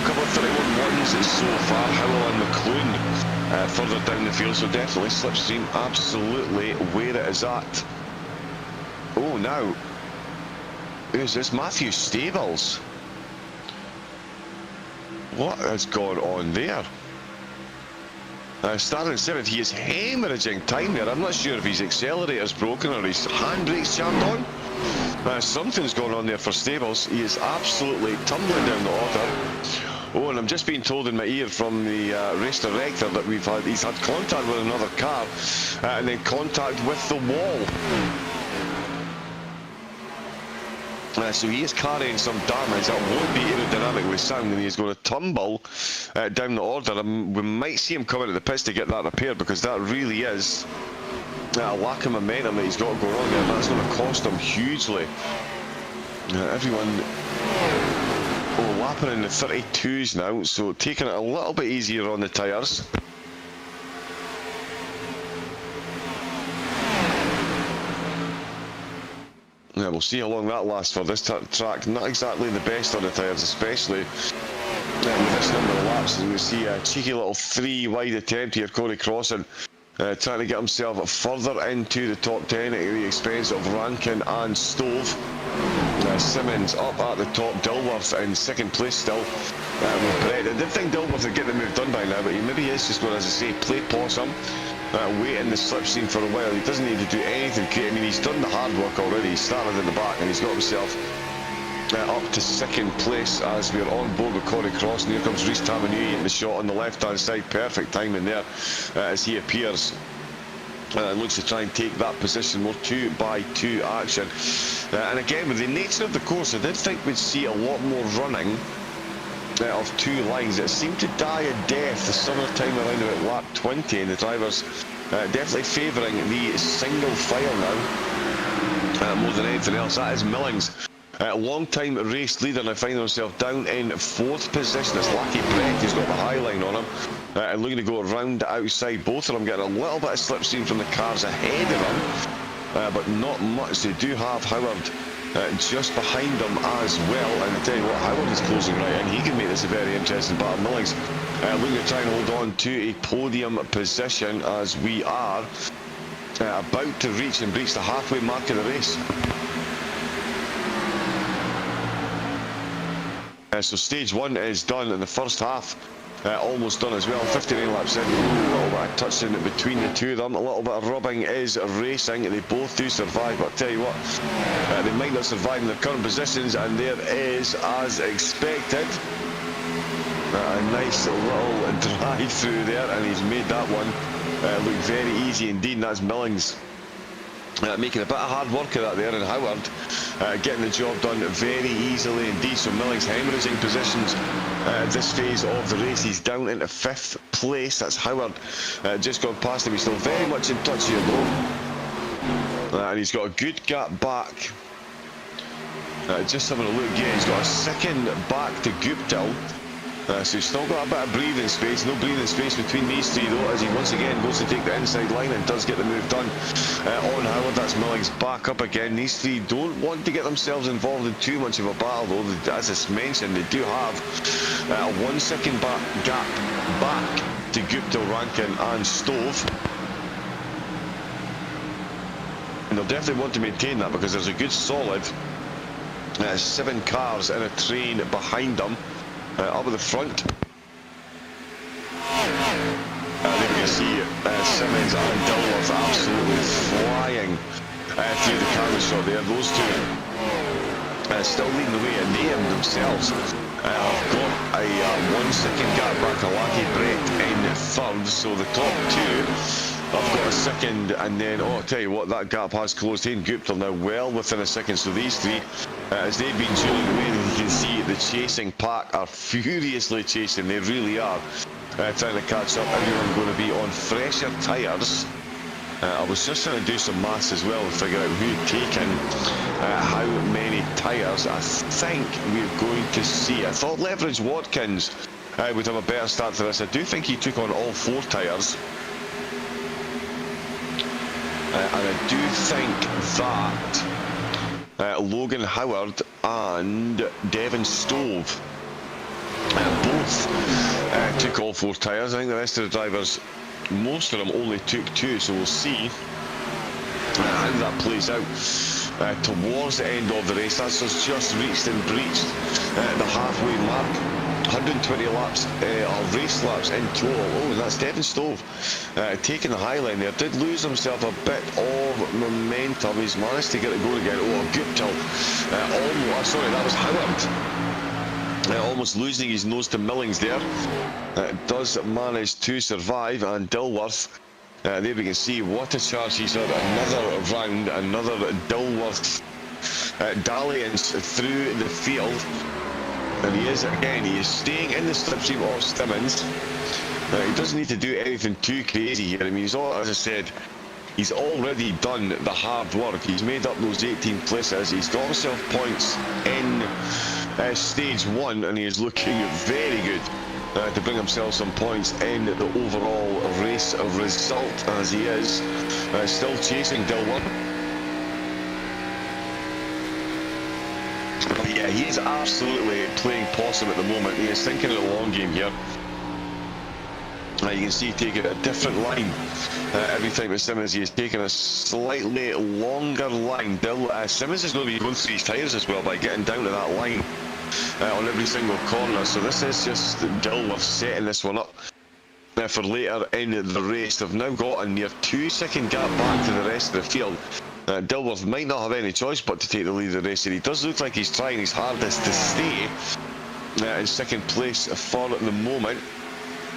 couple of 31.1s so far. Howell and McLoone further down the field, so definitely slipstream absolutely where it is at. Oh, now who's this? Matthew Stables. What has gone on there? Starting 7th, he is hemorrhaging time there. I'm not sure if his accelerator's broken or his handbrake's jammed on. Something's going on there for Stables. He is absolutely tumbling down the order. Oh, and I'm just being told in my ear from the race director that he's had contact with another car and then contact with the wall. So he is carrying some damage that won't be aerodynamically sound, and he's going to tumble down the order. We might see him come into the pits to get that repaired, because that really is a lack of momentum that he's got going on there, and that's going to cost him hugely. Everyone lapping in the 32s now, so taking it a little bit easier on the tyres. Yeah, we'll see how long that lasts for. This track, not exactly the best on the tyres, especially with this number of laps. And we see a cheeky little 3-wide attempt here. Corey Crossan trying to get himself further into the top 10 at the expense of Rankin and Stove. Simmons up at the top. Dilworth in 2nd place still with Brett. I did think Dilworth would get the move done by now, but he maybe is just going, as I say, play possum. Wait in the slipstream for a while. He doesn't need to do anything great. I mean, he's done the hard work already. He started in the back and he's got himself up to 2nd place as we're on board with Corey Cross. And here comes Rhys Tamanui in the shot on the left-hand side. Perfect timing there as he appears. Looks to try and take that position. More 2x2 action. And again, with the nature of the course, I did think we'd see a lot more running of 2 lines. It seemed to die a death the summertime around about lap 20, and the drivers definitely favouring the single file now more than anything else. That is Millings, long-time race leader, and I find himself down in 4th position. It's Lucky Brett, he's got the high line on him, and looking to go around the outside. Both of them getting a little bit of slipstream from the cars ahead of them, but not much. They do have Howard just behind them as well, and I tell you what, Howard is closing right in. He can make this a very interesting battle. Millings looking to try and hold on to a podium position as we are about to reach and breach the halfway mark of the race. So stage 1 is done in the first half, almost done as well, 59 laps in. A little bit of touching between the two of them, a little bit of rubbing is racing. They both do survive, but I'll tell you what, they might not survive in their current positions, and there is, as expected, a nice little drive through there, and he's made that one look very easy indeed, and that's Millings. Making a bit of hard work of that there, and Howard getting the job done very easily indeed. So Millings hemorrhaging positions at this phase of the race. He's down into 5th place. That's Howard just gone past him. He's still very much in touch here though, and he's got a good gap back. Just having a look, yeah, he's got a second back to Guptill. So he's still got a bit of breathing space. No breathing space between these three though, as he once again goes to take the inside line and does get the move done on Howard. That's Millings back up again. These three don't want to get themselves involved in too much of a battle though. As I mentioned, they do have a 1 second gap back to Guptill, Rankin and Stove. And they'll definitely want to maintain that because there's a good solid 7 cars in a train behind them. Up at the front, there you can see Simmons and Dilworth absolutely flying through the camera shot there. Those two still leading the way, and they themselves have got a 1 second gap back to Lucky Brett in 3rd. So the top two have got a second, and then, oh, I'll tell you what, that gap has closed in. Guptill now well within a second. So these three, as they've been dueling away, you can see the chasing pack are furiously chasing. They really are trying to catch up. Everyone going to be on fresher tyres. I was just trying to do some maths as well and figure out who'd taken how many tyres. I think we're going to see, I thought Leverage Watkins would have a better start to this. I do think he took on all 4 tyres. And I do think that Logan Howard and Devon Stove both took all 4 tyres. I think the rest of the drivers, most of them only took 2, so we'll see how that plays out towards the end of the race. That's just reached and breached the halfway mark. 120 laps, or race laps in total. Oh, and that's Devon Stove taking the high line there. Did lose himself a bit of momentum. He's managed to get it going again. Oh, Guptill. Almost, sorry, that was Howard. Almost losing his nose to Millings there. Does manage to survive, and Dilworth. There we can see what a charge he's had. Another round, another Dilworth dalliance through the field. And he is staying in the slipstream of Simmons. He doesn't need to do anything too crazy here. I mean, as I said, he's already done the hard work. He's made up those 18 places. He's got himself points in stage 1, and he is looking very good to bring himself some points in the overall race result, as he is still chasing Dilworth. Yeah, he is absolutely playing possum at the moment. He is thinking of the long game here. You can see taking a different line every time with Simmons. He is taking a slightly longer line. Simmons is going to be going through his tyres as well by getting down to that line on every single corner. So this is just Dilworth setting this one up for later in the race. They've now got a near 2 second gap back to the rest of the field. Dilworth might not have any choice but to take the lead of the race, and he does look like he's trying his hardest to stay in second place for the moment.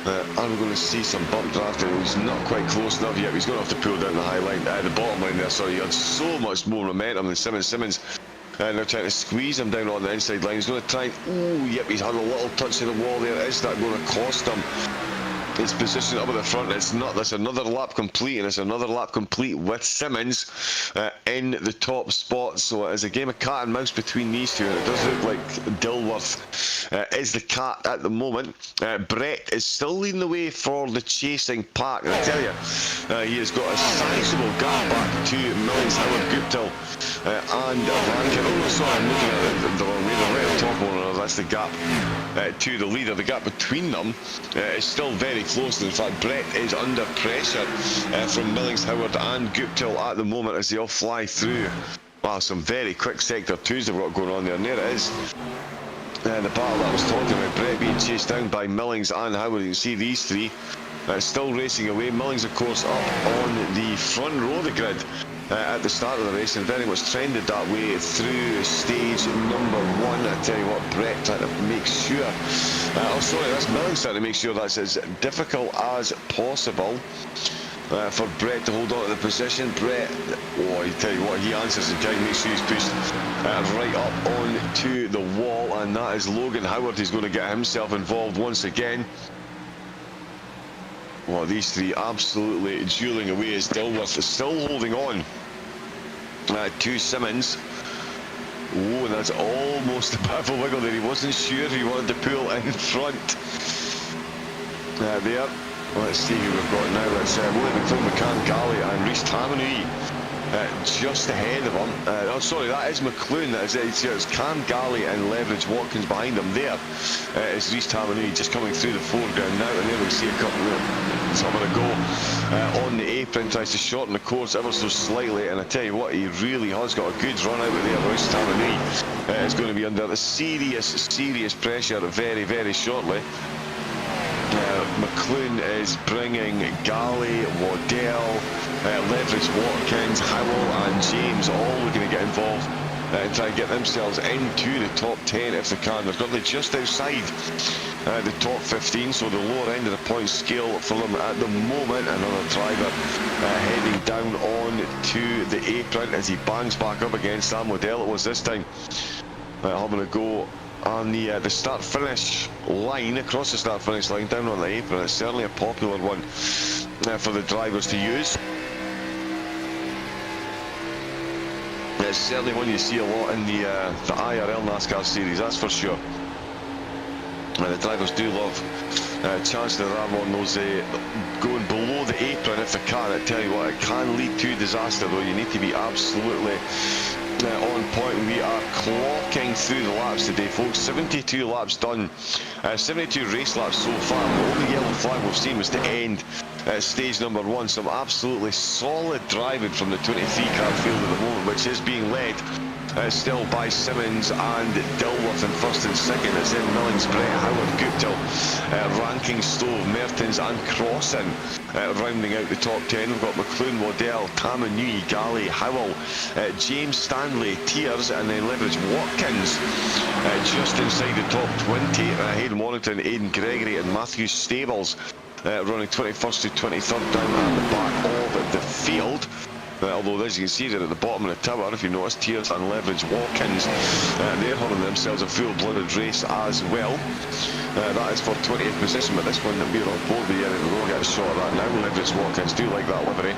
And we're going to see some bump drafting. He's not quite close enough yet. He's going to have to pull down the high line, the bottom line there. Sorry, he had so much more momentum than Simmons. Simmons now trying to squeeze him down on the inside line. He's going to try and, oh, yep, he's had a little touch of the wall there. Is that going to cost him His position up at the front. It's not. That's another lap complete, and it's another lap complete with Simmons in the top spot. So it is a game of cat and mouse between these two, and it does look like Dilworth is the cat at the moment. Brett is still leading the way for the chasing pack, and I tell you, he has got a sizable gap back to Millings, Howard, Guptill, and Rankin. Oh, sorry, I'm looking at the wrong way. They're right at the top one. That's the gap to the leader. The gap between them is still very close. In fact, Brett is under pressure from Millings, Howard and Guptill at the moment as they all fly through. Wow, some very quick sector twos they've got going on there, and there it is. The battle that I was talking about, Brett being chased down by Millings and Howard. You can see these three still racing away. Millings, of course, up on the front row of the grid at the start of the race, and very much trended that way through stage number 1. I tell you what, Brett trying to make sure, oh sorry, that's Millings trying to make sure that's as difficult as possible for Brett to hold on to the position. Brett, oh, I tell you what, he answers in time, makes sure he's pushed right up onto the wall, and that is Logan Howard. He's going to get himself involved once again. Well, these three absolutely dueling away as Dilworth is still holding on to Simmons. Oh, and that's almost a bit of a wiggle there. He wasn't sure he wanted to pull in front. There. Let's see who we've got now. It's Willie McLean, McCann, Galley and Rhys Tamanui just ahead of him. Oh, sorry, that is McLean. That is it. It's Cam Galley and Leverage Watkins behind him. There is Rhys Tamanui just coming through the foreground now, and there we see a couple of having a go on the apron, tries to shorten the course ever so slightly, and I tell you what, he really has got a good run out of there. Rhys Tamanui is going to be under the serious pressure very, very shortly. McLean is bringing Galley, Waddell, Leverage Watkins, Howell and James all looking to get involved and try and get themselves into the top 10 if they can. They're currently just outside the top 15, so the lower end of the point scale for them at the moment. Another driver heading down on to the apron as he bangs back up against Sam Waddell. It was this time having a go on the start-finish line, across the start-finish line, down on the apron. It's certainly a popular one for the drivers to use. It's certainly one you see a lot in the IRL NASCAR series, that's for sure. The drivers do love a chance to ram on those going below the apron if they can. I tell you what, it can lead to disaster though. You need to be absolutely on point. We are clocking through the laps today, folks. 72 laps done, 72 race laps so far. The only yellow flag we've seen was to end stage number 1. Some absolutely solid driving from the 23-car field at the moment, which is being led still by Simmons and Dilworth in first and second. It's in Millings, Brett, Howard, Guptill, Ranking, Stove, Mertens and Crossan rounding out the top 10. We've got McLean, Waddell, Tamanui, Galley, Howell, James Stanley, Tears and then Leverage Watkins just inside the top 20. Hayden Warrington, Aidan Gregory and Matthew Stables running 21st to 23rd down at the back of the field. Although as you can see there at the bottom of the tower, if you notice, Tears and Leverage Watkins, they're having themselves a full-blooded race as well. That is for 20th position, but this one that we're on board with, yeah, we'll get a shot at that now. Leverage Watkins do like that livery.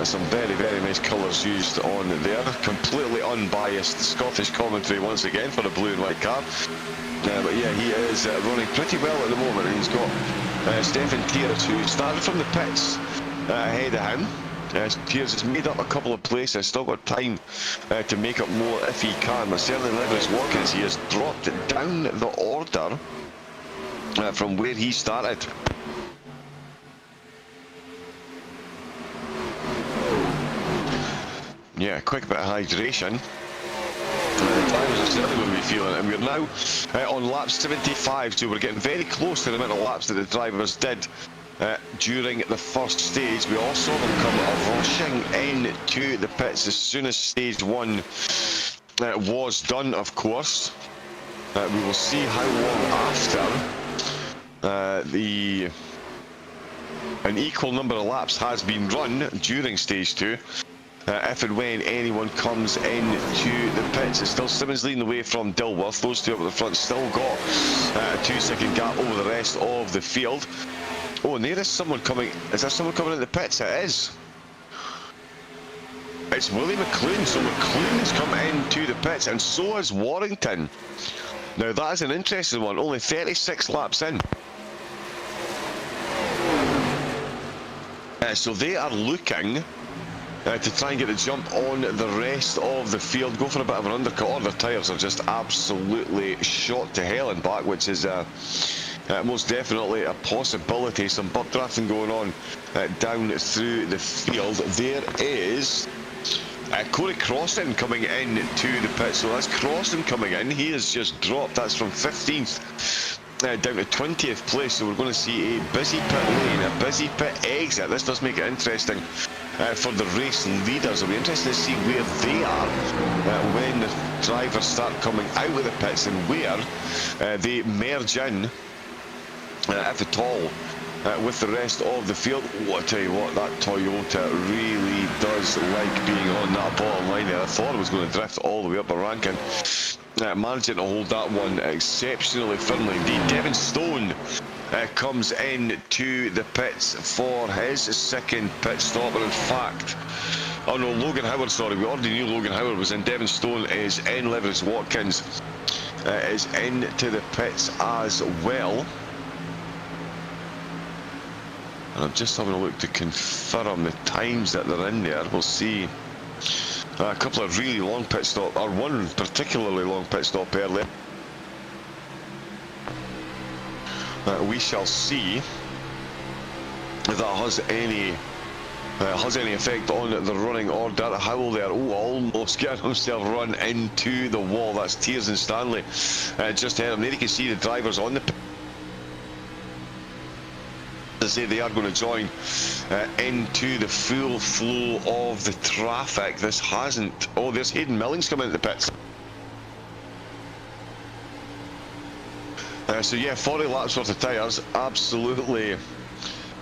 Some very, very nice colours used on there. Completely unbiased Scottish commentary once again for the blue and white car. But yeah, he is running pretty well at the moment, and he's got Stefan Tears, who started from the pits ahead of him. Tears has made up a couple of places, still got time to make up more if he can, but certainly Leverage Watkins, he has dropped down the order from where he started. Yeah, quick bit of hydration. The drivers are certainly going to be feeling it, and we're now on lap 75, so we're getting very close to the amount of laps that the drivers did during the first stage. We all saw them come rushing into the pits as soon as stage 1 was done, of course. We will see how long after an equal number of laps has been run during stage 2. If and when anyone comes into the pits. It's still Simmons leading the way from Dilworth. Those two up at the front still got a 2-second gap over the rest of the field. Oh, and there is someone coming. Is there someone coming in the pits? It is. It's Willie McLean. So McLean's come into the pits, and so is Warrington. Now that is an interesting one. Only 36 laps in. So they are looking to try and get the jump on the rest of the field, go for a bit of an undercut. All their tyres are just absolutely shot to hell and back, which is most definitely a possibility. Some buck drafting going on down through the field. There is Corey Crossan coming in to the pit. So that's Crossan coming in. He has just dropped. That's from 15th down to 20th place. So we're going to see a busy pit lane, a busy pit exit. This does make it interesting for the race leaders. It'll be interesting to see where they are when the drivers start coming out of the pits and where they merge in, if at all, with the rest of the field. Oh, I tell you what, that Toyota really does like being on that bottom line there. I thought it was going to drift all the way up a ranking. Managing to hold that one exceptionally firmly indeed. Devin Stone comes in to the pits for his second pit stop. And in fact, oh no, Logan Howard, sorry, we already knew Logan Howard was in. Devin Stone is in. Leverett Watkins is into the pits as well. And I'm just having a look to confirm the times that they're in there. We'll see a couple of really long pit stops, or one particularly long pit stop earlier. We shall see if that has any effect on the running order. Howell there, oh, almost getting himself run into the wall. That's Tears and Stanley just ahead of him. There you can see the drivers on the pit. As I say, they are going to join into the full flow of the traffic. This hasn't. Oh, there's Hayden Millings coming into the pits. So yeah, 40 laps worth of tyres, absolutely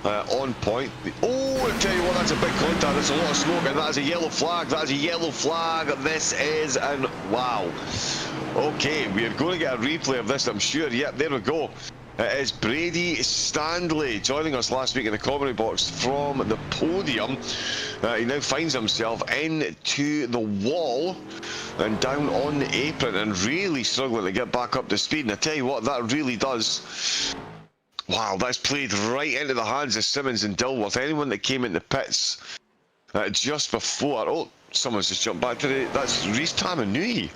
on point. Oh, I tell you what, that's a big contact. There's a lot of smoke, and that is a yellow flag. That is a yellow flag. This is an wow. Okay, we are going to get a replay of this, I'm sure. Yep, there we go. It is Brady Stanley joining us last week in the commentary box from the podium. He now finds himself into the wall and down on the apron and really struggling to get back up to speed. And I tell you what, that really does. Wow, that's played right into the hands of Simmons and Dilworth. Anyone that came in the pits just before. Oh, someone's just jumped back to the. That's Reese Tamanui.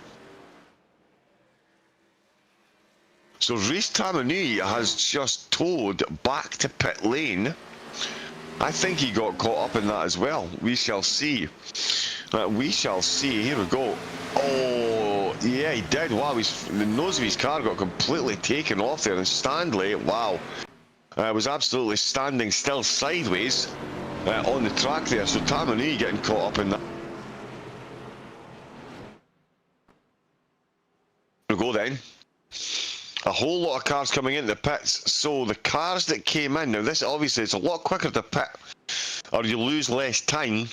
So Reese Tamanui has just towed back to pit lane. I think he got caught up in that as well. We shall see. We shall see. Here we go. Oh, yeah, he did. Wow, the nose of his car got completely taken off there. And Stanley, wow, was absolutely standing still sideways on the track there. So Tamanui getting caught up in that. Here we go then. A whole lot of cars coming into the pits. So the cars that came in, now this obviously it's a lot quicker to pit, or you lose less time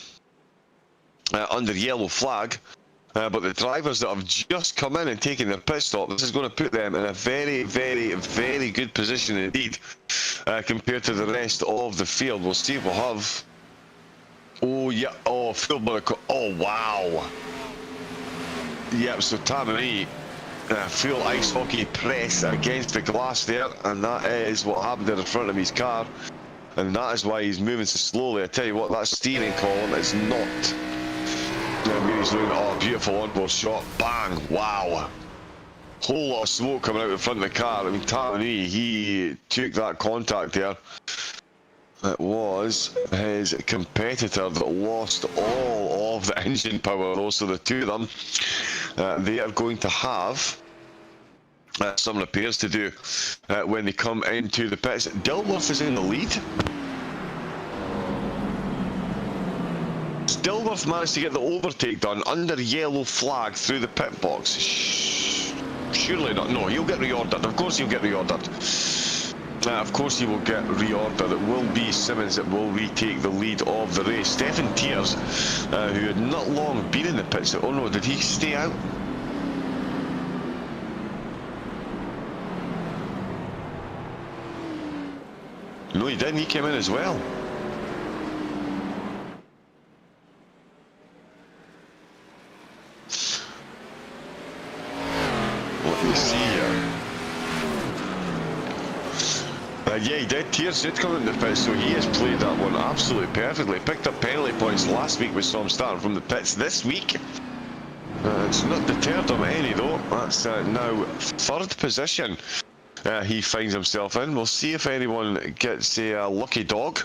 under yellow flag. But the drivers that have just come in and taken their pit stop, this is going to put them in a very, very, very good position indeed compared to the rest of the field. We'll see if we'll have. Oh yeah, oh field miracle. Oh wow. Yep, so Tamanui. Full ice hockey press against the glass there, and that is what happened in the front of his car, and that is why he's moving so slowly. I tell you what, that steering column is not. He's doing, oh, beautiful onboard shot, bang, wow. Whole lot of smoke coming out the front of the car. I mean, Tamanui, he took that contact there. It was his competitor that lost all of the engine power, though, so the two of them, they are going to have some repairs to do when they come into the pits. Dilworth is in the lead. Dilworth managed to get the overtake done under yellow flag through the pit box. Surely not. No, he'll get reordered. Of course he'll get reordered. Of course he will get reordered. It will be Simmons that will retake the lead of the race. Stephen Tears, who had not long been in the pits. Oh no, did he stay out? No, he didn't. He came in as well. Let me see here. Yeah, he did. Tears did come in the pits, so he has played that one absolutely perfectly. Picked up penalty points last week. We saw him starting from the pits this week. It's not deterred him any though. That's now third position he finds himself in. We'll see if anyone gets a lucky dog.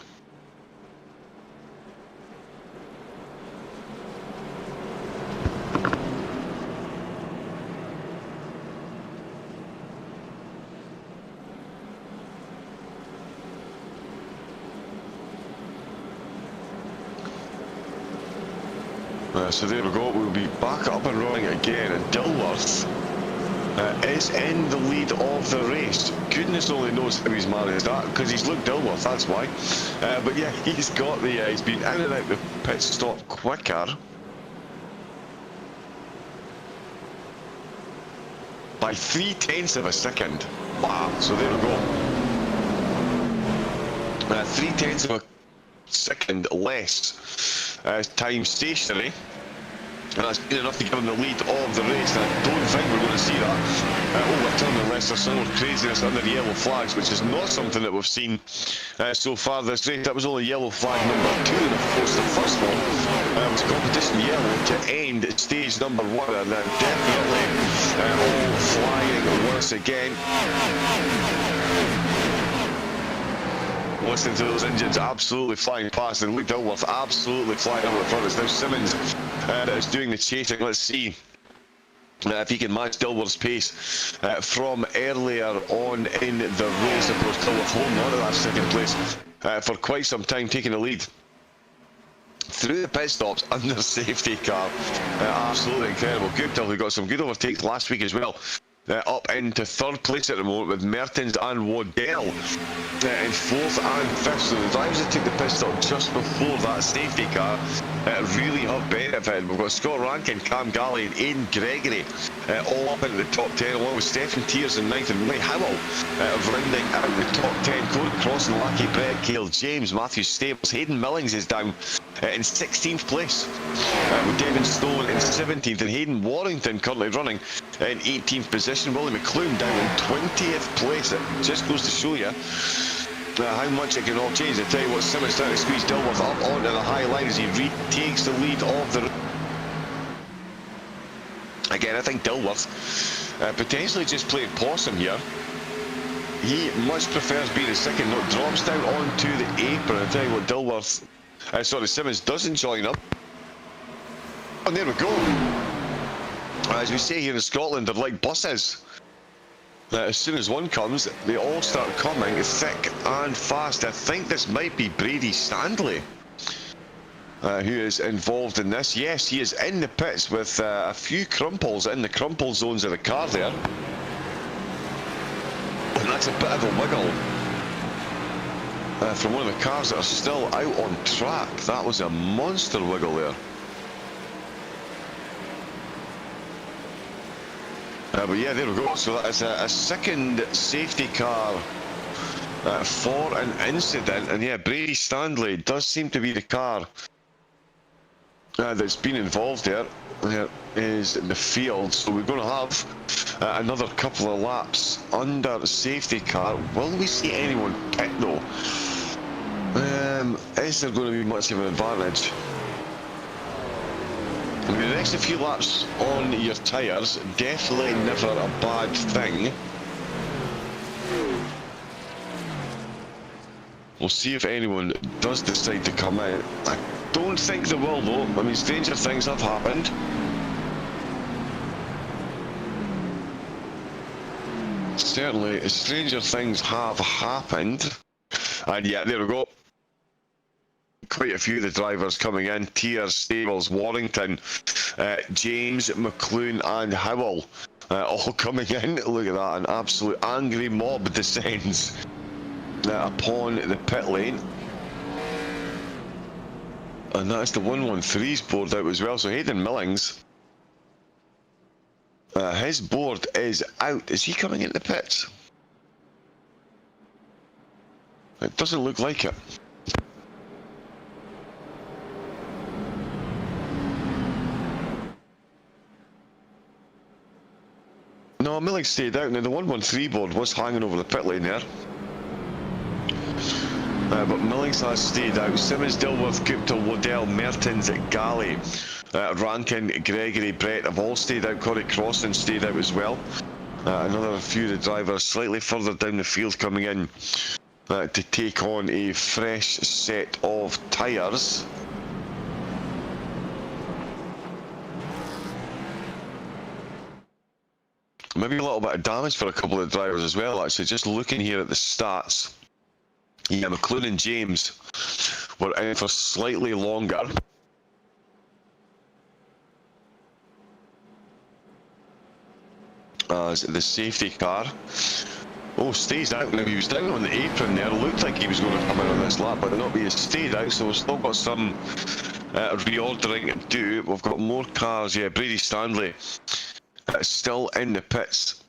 So there we go, we'll be back up and running again, and Dilworth is in the lead of the race. Goodness only knows how he's managed that, because he's Luke Dilworth, that's why. But yeah, he's got the, he's been in and out the pit stop quicker by 0.3 of a second. Wow, so there we go. 0.3 of a second less time stationary. And that's been enough to give him the lead of the race. And I don't think we're going to see that overturn unless there's some more craziness under yellow flags, which is not something that we've seen so far this race. That was only yellow flag number 2, and of course the first one was competition yellow to end stage number 1, and definitely all flying once again. Listening to those engines absolutely flying past, and Luke Dilworth absolutely flying over the front. It's now Simmons that is doing the chasing. Let's see if he can match Dilworth's pace from earlier on in the race. Of course, Dilworth holding on to that second place for quite some time, taking the lead through the pit stops under safety car. Absolutely incredible. Cooke, who got some good overtakes last week as well. Up into third place at the moment with Mertens and Waddell in fourth and fifth. So the drivers that took the pit stop just before that safety car really have benefited. We've got Scott Rankin, Cam Galley and Aidan Gregory all up into the top 10, along with Stephen Tears in ninth and Ray Howell rounding out the top 10. Corey Cross and Lackey Brett, Cale James, Matthew Stables. Hayden Millings is down in 16th place with Devin Stone in 17th, and Hayden Warrington currently running in 18th position. Willie McClune down in 20th place. It just goes to show you how much it can all change. I tell you what, Simmons trying to squeeze Dilworth up onto the high line as he retakes the lead of the... Again, I think Dilworth potentially just playing possum here. He much prefers being a second, not drops down onto the apron. I tell you what, Dilworth... Simmons doesn't join up. And there we go. As we say here in Scotland, they're like buses. As soon as one comes, they all start coming thick and fast. I think this might be Brady Stanley who is involved in this. Yes, he is in the pits with a few crumples in the crumple zones of the car there. And that's a bit of a wiggle from one of the cars that are still out on track. That was a monster wiggle there. But yeah, there we go. So that is a second safety car for an incident. And yeah, Brady Stanley does seem to be the car that's been involved there. There is the field. So we're going to have another couple of laps under safety car. Will we see anyone pit though? Is there going to be much of an advantage? I mean, the extra few laps on your tyres, definitely never a bad thing. We'll see if anyone does decide to come out. I don't think they will though. I mean, stranger things have happened. Certainly, stranger things have happened. And yeah, there we go. Quite a few of the drivers coming in. Tears, Stables, Warrington, James, McClune and Howell all coming in. Look at that, an absolute angry mob descends upon the pit lane. And that's the 113's board out as well. So Hayden Millings, his board is out. Is he coming into the pits? It doesn't look like it. No, Millings stayed out. Now the 113 board was hanging over the pit lane there. But Millings has stayed out. Simmons, Dilworth, Gupta, Waddell, Mertens, Galley, Rankin, Gregory, Brett have all stayed out. Corey Crossan stayed out as well. Another few of the drivers slightly further down the field coming in to take on a fresh set of tyres. Maybe a little bit of damage for a couple of drivers as well, actually. Just looking here at the stats. Yeah, McLuhan and James were in for slightly longer. As the safety car. Oh, stays out now. He was down on the apron there. Looked like he was going to come in on this lap, but not be. He stayed out, so we've still got some reordering to do. We've got more cars. Yeah, Brady Stanley still in the pits.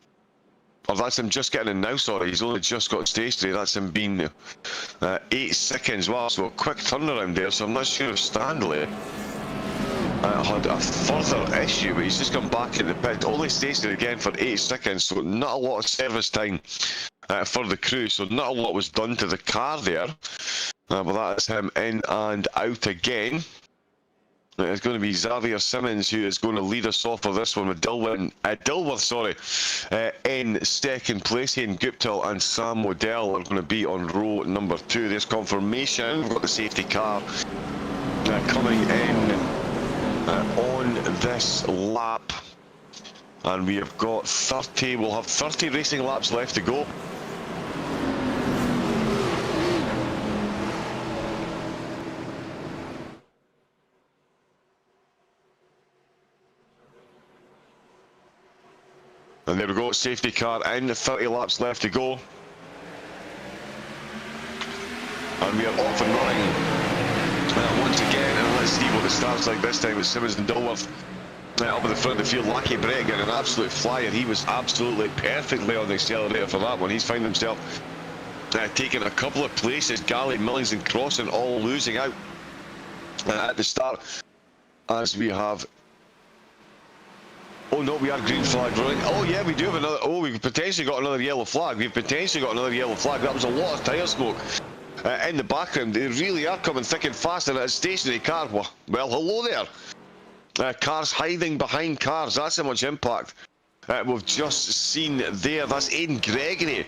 Or that's him just getting in now, sorry. He's only just got stationary. That's him being 8 seconds. Wow, so a quick turnaround there. So I'm not sure if Stanley had a further issue, but he's just come back in the pit. Only stationary again for 8 seconds, so not a lot of service time for the crew. So not a lot was done to the car there. But that is him in and out again. It's going to be Xavier Simmons who is going to lead us off of this one with Dilworth, in second place. Hayden Guptill and Sam Waddell are going to be on row number 2. There's confirmation. We've got the safety car coming in on this lap. And we have got 30, we'll have 30 racing laps left to go. And there we go, safety car in, 30 laps left to go. And we are off and running once again, and let's see what the start's like this time with Simmons and Dilworth up at the front of the field. Lucky Brett getting an absolute flyer. He was absolutely perfectly on the accelerator for that one. He's found himself taking a couple of places. Galley, Millings and Crossan all losing out at the start, as we have. Oh no, we are green flag running. Oh yeah, we do have another. Oh, we've potentially got another yellow flag. We've potentially got another yellow flag. That was a lot of tyre smoke in the background. They really are coming thick and fast in a stationary car. Well, hello there. Cars hiding behind cars. That's how much impact we've just seen there. That's Aidan Gregory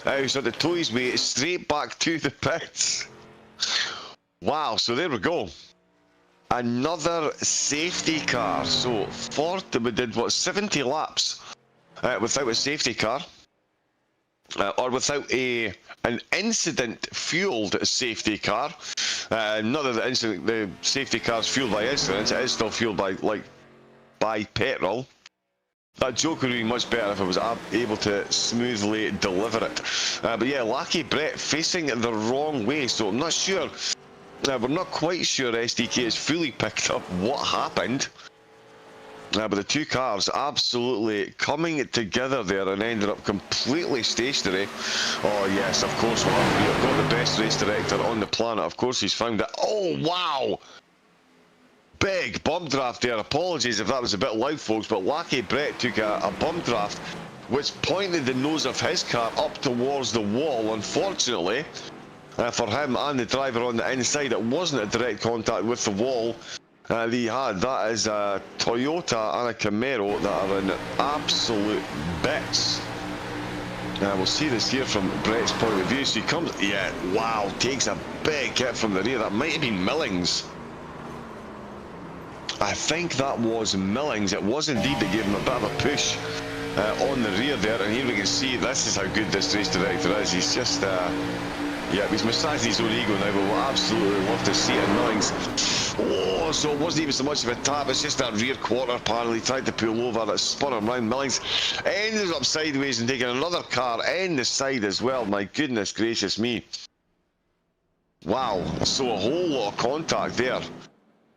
who's had to tow his way straight back to the pits. Wow, so there we go. Another safety car. So 40, we did what, 70 laps without a safety car, or without an incident fueled safety car. Not that the safety car is fueled by incidents, it is still fueled by petrol. That joke would be much better if I was able to smoothly deliver it. But yeah, Lucky Brett facing the wrong way, so I'm not sure. We're not quite sure SDK has fully picked up what happened. But the two cars absolutely coming together there and ended up completely stationary. Oh yes, of course we've got the best race director on the planet. Of course he's found it. Oh wow! Big bump draft there. Apologies if that was a bit loud, folks, but Lucky Brett took a bump draft which pointed the nose of his car up towards the wall. Unfortunately, for him and the driver on the inside, it wasn't a direct contact with the wall that he had. That is a Toyota and a Camaro that are in absolute bits. We'll see this here from Brett's point of view. So he comes, yeah, wow, takes a big hit from the rear. That might have been Millings. I think that was Millings. It was indeed that gave him a bit of a push on the rear there. And here we can see, this is how good this race director is. He's just yeah, he's massaging his own ego now, but we'll absolutely love to see it. Millings. Oh, so it wasn't even so much of a tap, it's just that rear quarter panel. He tried to pull over, that spun him round. Millings ended up sideways and taking another car in the side as well. My goodness gracious me. Wow, so a whole lot of contact there.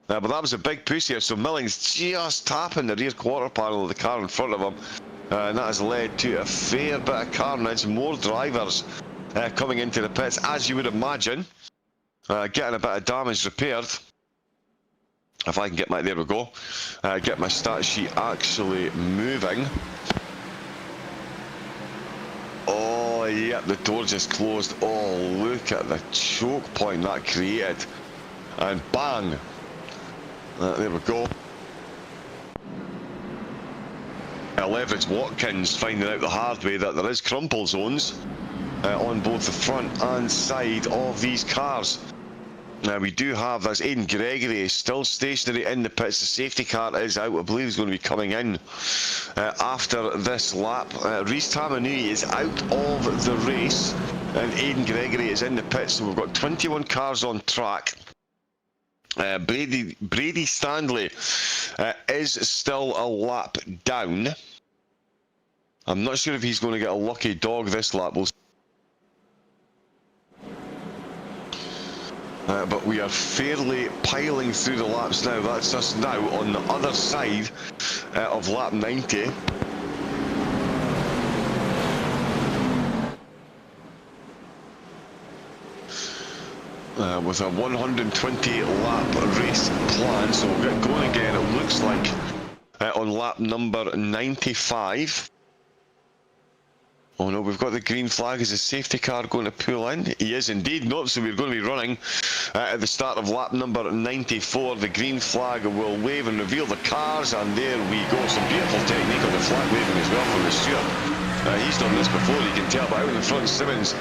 But that was a big push here, so Millings just tapping the rear quarter panel of the car in front of him. And that has led to a fair bit of carnage. More drivers coming into the pits, as you would imagine, getting a bit of damage repaired. If I can get my, there we go, get my stat sheet actually moving. Oh, yep, the door just closed. Oh, look at the choke point that created. And bang! There we go. Leverage Watkins finding out the hard way that there is crumple zones on both the front and side of these cars. Now we do have, that's Aidan Gregory is still stationary in the pits. The safety car is out. I believe he's going to be coming in after this lap. Rhys Tamanui is out of the race and Aidan Gregory is in the pits. So we've got 21 cars on track. Brady Stanley is still a lap down. I'm not sure if he's going to get a lucky dog this lap. But we are fairly piling through the laps now. That's us now on the other side of lap 90. With a 120 lap race plan, so we'll get going again, it looks like, on lap number 95. Oh no, we've got the green flag. Is the safety car going to pull in? He is indeed. Nope, so we're going to be running at the start of lap number 94. The green flag will wave and reveal the cars, and there we go. Some beautiful technique on the flag waving as well from the steward. He's done this before, you can tell, but out in front, Simmons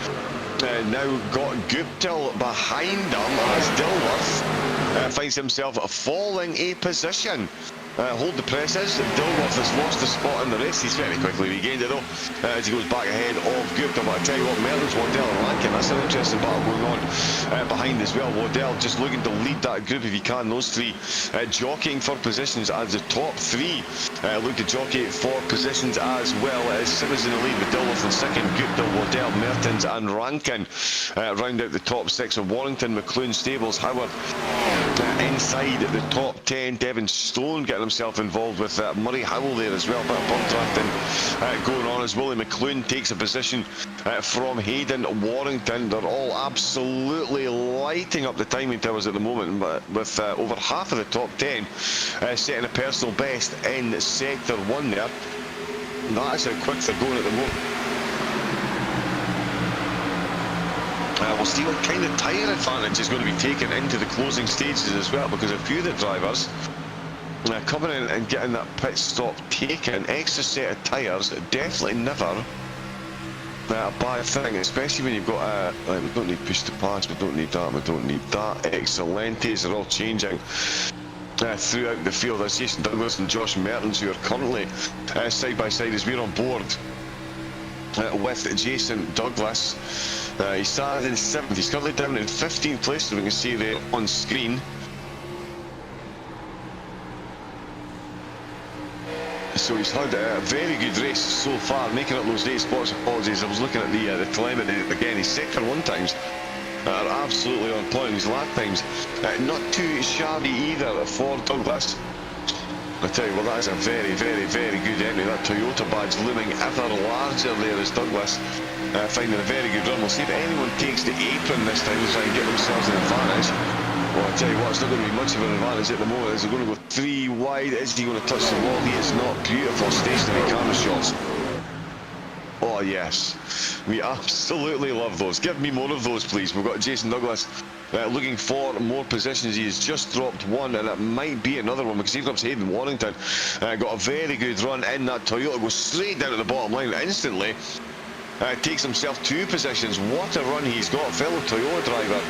now got Guptill behind him as Dilworth finds himself falling a position. Hold the presses. Dilworth has lost the spot in the race. He's very quickly regained it though as he goes back ahead of Guptill. But I tell you what, Merlin's, Waddell and Rankin, that's an interesting battle going on behind as well. Waddell just looking to lead that group if he can. Those three jockeying for positions as the top three look to jockey for positions as well. As Simmons in the lead with Dilworth in second, Guptill, Waddell, Mertens and Rankin round out the top six of Warrington, McLoone, Stables, Howard inside the top 10. Devon Stone getting himself involved with Murray Howell there as well. Bit of bump drafting going on as Willie McLoone takes a position from Hayden Warrington. They're all absolutely lighting up the timing towers at the moment, but with over half of the top 10 setting a personal best in sector 1 there. That is how quick they're going at the moment. We'll see what kind of tyre advantage is going to be taken into the closing stages as well, because a few of the drivers coming in and getting that pit stop taken, extra set of tyres, definitely never a bad thing, especially when you've got we don't need push to pass, we don't need that, we don't need that. Excelentes are all changing throughout the field. That's Jason Douglas and Josh Mertens who are currently side by side as we're on board with Jason Douglas. He started in 7th, he's currently down in 15th place, so we can see there on screen. So he's had a very good race so far, making up those 8 spots. Apologies, I was looking at the telemetry again. His sector 1 times are absolutely on point. His lap times not too shabby either for Douglas. I tell you what, that is a very, very, very good entry. That Toyota badge looming ever larger there as Douglas finding a very good run. We'll see if anyone takes the apron this time to try and get themselves an advantage. Well, I tell you what, it's not going to be much of an advantage at the moment. Is he going to go 3 wide? Is he going to touch the wall? He is not. Beautiful stationary camera shots. Oh yes, we absolutely love those. Give me more of those, please. We've got Jason Douglas looking for more positions. He has just dropped 1, and it might be another one, because here comes Hayden Warrington. Got a very good run in that Toyota, goes straight down to the bottom line instantly. Takes himself 2 positions. What a run he's got. Fellow Toyota driver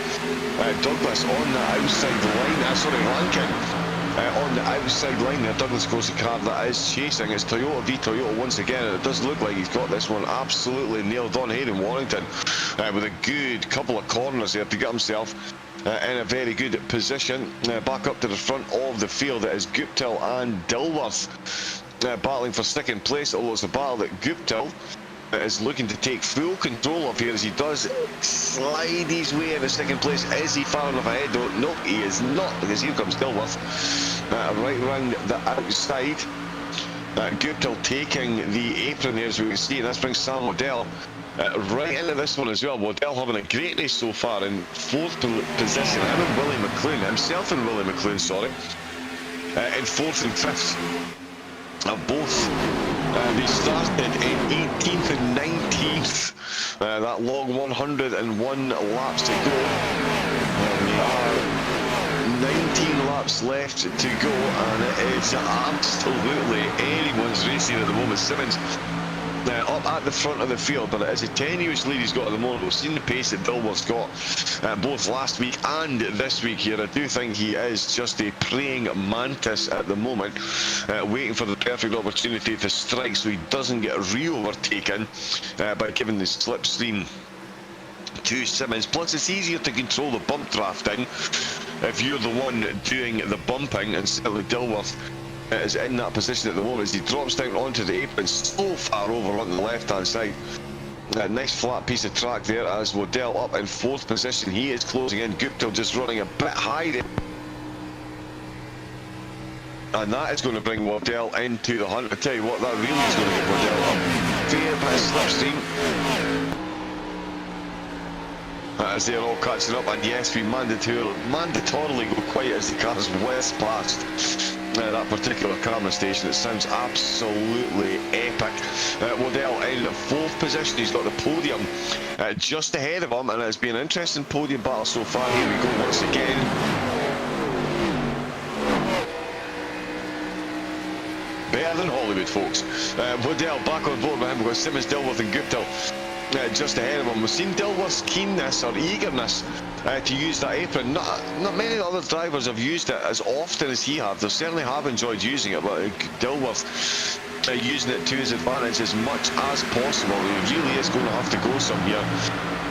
Douglas on the outside line. Rankin on the outside line there. Douglas goes the car that is chasing. It's Toyota v Toyota once again, and it does look like he's got this one absolutely nailed on. Hayden Warrington with a good couple of corners there to get himself in a very good position. Back up to the front of the field, it is Guptill and Dilworth battling for second place, although it's a battle that Guptill is looking to take full control of here as he does slide his way into second place. Is he far enough ahead? No, he is not, because here comes Dilworth right round the outside. Guptill taking the apron there, as we can see, and this brings Sam Waddell Right into this one as well. Waddell having a great race so far in 4th position. Him and Willie McLean, himself and Willie McLean, sorry, in 4th and 5th. Both they started in 18th and 19th. That long 101 laps to go. We are 19 laps left to go, and it is absolutely anyone's race here at the moment. Simmons up at the front of the field, but it is a tenuous lead he's got at the moment. We've seen the pace that Dilworth's got both last week and this week here. I do think he is just a praying mantis at the moment, waiting for the perfect opportunity to strike so he doesn't get re-overtaken by giving the slipstream to Simmons. Plus, it's easier to control the bump drafting if you're the one doing the bumping, and certainly Dilworth is in that position at the moment as he drops down onto the apron so far over on the left hand side. Nice flat piece of track there as Waddell up in 4th position. He is closing in. Guptill just running a bit high there, and that is going to bring Waddell into the hunt. I tell you what, that really is going to get Waddell up. Fair bit of slipstream as they're all catching up, and yes, we mandatorily go quiet as the cars whiz past that particular camera station. It sounds absolutely epic. Waddell in 4th position. He's got the podium just ahead of him, and it's been an interesting podium battle so far. Here we go once again. Better than Hollywood, folks. Waddell back on board with him. We've got Simmons, Dilworth and Guptill just ahead of him. We've seen Dilworth's keenness or eagerness to use that apron. Not many other drivers have used it as often as he has. They certainly have enjoyed using it, but Dilworth using it to his advantage as much as possible. He really is going to have to go some here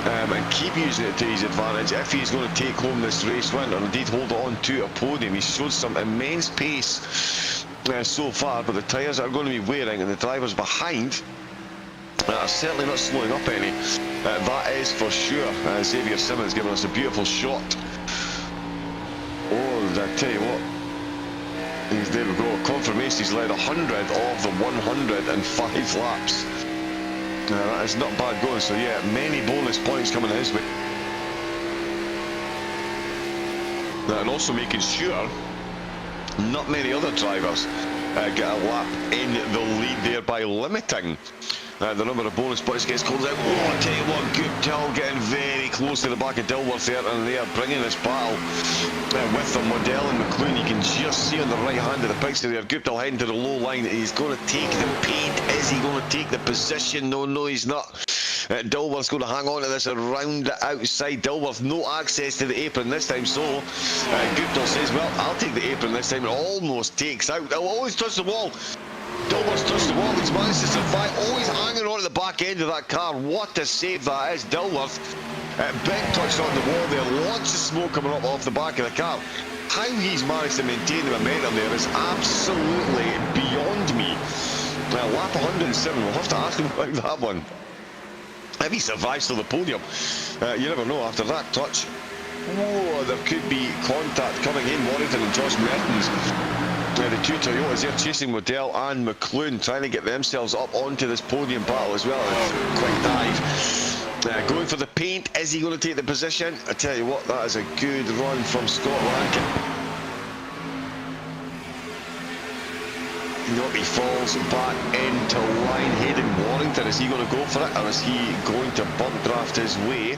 and keep using it to his advantage if he's going to take home this race win, or indeed hold on to a podium. He's showed some immense pace so far, but the tyres are going to be wearing, and the drivers behind are certainly not slowing up any. That is for sure. Xavier Simmons giving us a beautiful shot. Oh, I tell you what. There we go. Confirmation he's led 100 of the 105 laps. That is not bad going. So yeah, many bonus points coming his way. And also making sure not many other drivers get a lap in the lead there by limiting the number of bonus points. Gets closed out. Oh, I tell you what, Guptill getting very close to the back of Dilworth there, and they are bringing this battle with them. Waddell and McLean, you can just see on the right hand of the picture there, Guptill heading to the low line. He's going to take the paint. Is he going to take the position? No, he's not. Dilworth's going to hang on to this around the outside. Dilworth no access to the apron this time, so Guptill says, well, I'll take the apron this time. It almost takes out. Oh, he's touched the wall. Dilworth's touched the wall. He's managed to survive. Oh, he's hanging on to the back end of that car. What a save that is. Dilworth, big touch on the wall there. Lots of smoke coming up off the back of the car. How he's managed to maintain the momentum there is absolutely beyond me. Lap 107. We'll have to ask him about that one. If he survives to the podium, you never know after that touch. Whoa, there could be contact coming in. Warrington and Josh Mertens, the two Toyotas, they're chasing Waddell and McLean, trying to get themselves up onto this podium battle as well. Quick dive. Going for the paint. Is he going to take the position? I tell you what, that is a good run from Scott Rankin. Nope, he falls back into line. Hayden Warrington, is he going to go for it, or is he going to bump draft his way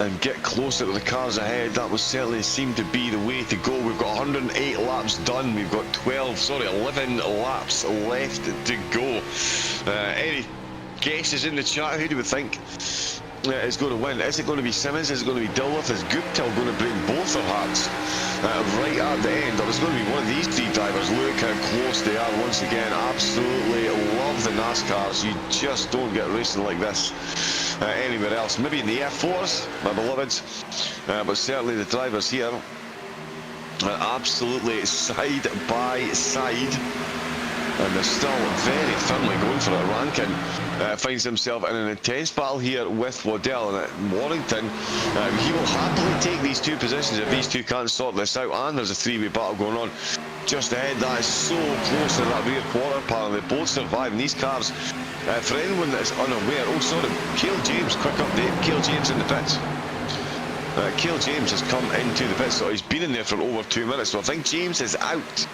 and get closer to the cars ahead? That would certainly seem to be the way to go. We've got 108 laps done. We've got 11 laps left to go. Any guesses in the chat? Who do we think is going to win? Is it going to be Simmons? Is it going to be Dilworth? Is Guptill going to break both their hearts right at the end? Or is it going to be one of these three drivers? Look how close they are once again. Absolutely love the NASCARs. You just don't get racing like this anywhere else. Maybe in the F4s, my beloveds, but certainly the drivers here are absolutely side by side. And they're still very firmly going for it. Rankin finds himself in an intense battle here with Waddell, and Warrington, he will happily take these two positions if these two can't sort this out. And there's a three-way battle going on just ahead. That is so close to that rear quarter panel. They both survive, and these cars, for anyone that is unaware, oh sorry, Cale James, quick update, Cale James in the pits. Cale James has come into the pits, so he's been in there for over 2 minutes, so I think James is out.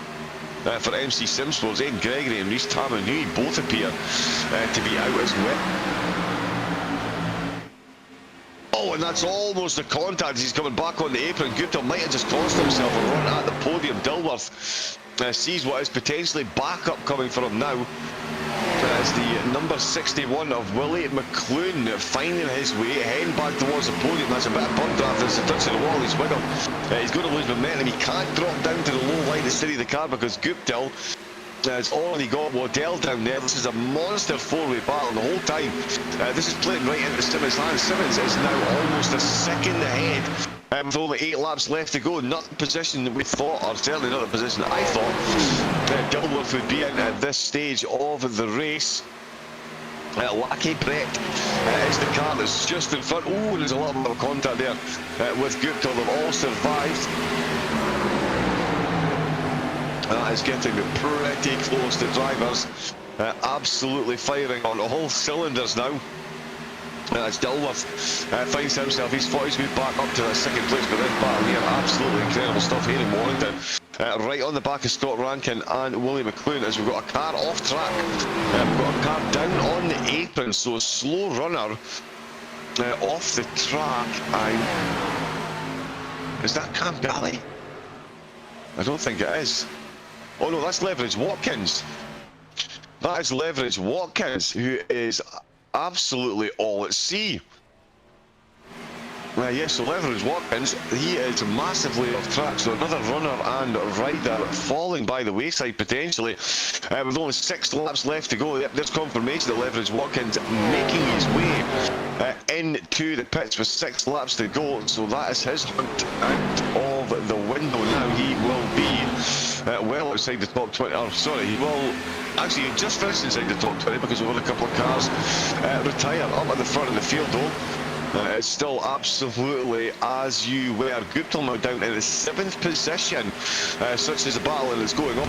For MC Simsports, Aidan Gregory and Rhys Tamanui both appear to be out as well. Oh, and that's almost the contact. He's coming back on the apron. Gupta might have just cost himself a run at the podium. Dilworth sees what is potentially backup coming for him now. As the number 61 of Willie McLoone finding his way, heading back towards the podium. That's a bit of bump draft as the touch of the wall. He's wiggled. He's going to lose momentum. He can't drop down to the low line to steady the car because Guptill has already got Waddell down there. This is a monster four-way battle the whole time. This is playing right into Simmons' hands. Simmons is now almost a second ahead. With only 8 laps left to go. Not the position that we thought, or certainly not the position that I thought Dilworth would be in at this stage of the race. Lucky Brett is the car that's just in front. Oh, and there's a little bit of contact there with Gupta. They've all survived. That is getting pretty close to drivers. Absolutely firing on all cylinders now. As Dilworth finds himself, he's fought his way back up to that second place, but this battle here, absolutely incredible stuff here in Warrington. Right on the back of Scott Rankin and Willie McLoone, as we've got a car off track. We've got a car down on the apron, so a slow runner off the track. Is that Cam Galley? I don't think it is. Oh no, that's Leverage Watkins. That is Leverage Watkins, who is absolutely all at sea. Yes, so Leverage Watkins, he is massively off track, so another runner and rider falling by the wayside potentially. With only 6 laps left to go, yep, there's confirmation that Leverage Watkins making his way into the pits with 6 laps to go, so that is his hunt out of the window now. He will be well outside the top 20, or sorry, he will actually just finished inside the top 20 because we've had a couple of cars retire up at the front of the field though. It's still absolutely as you were. Gupta now down in the 7th position. Such as the battle that is going on.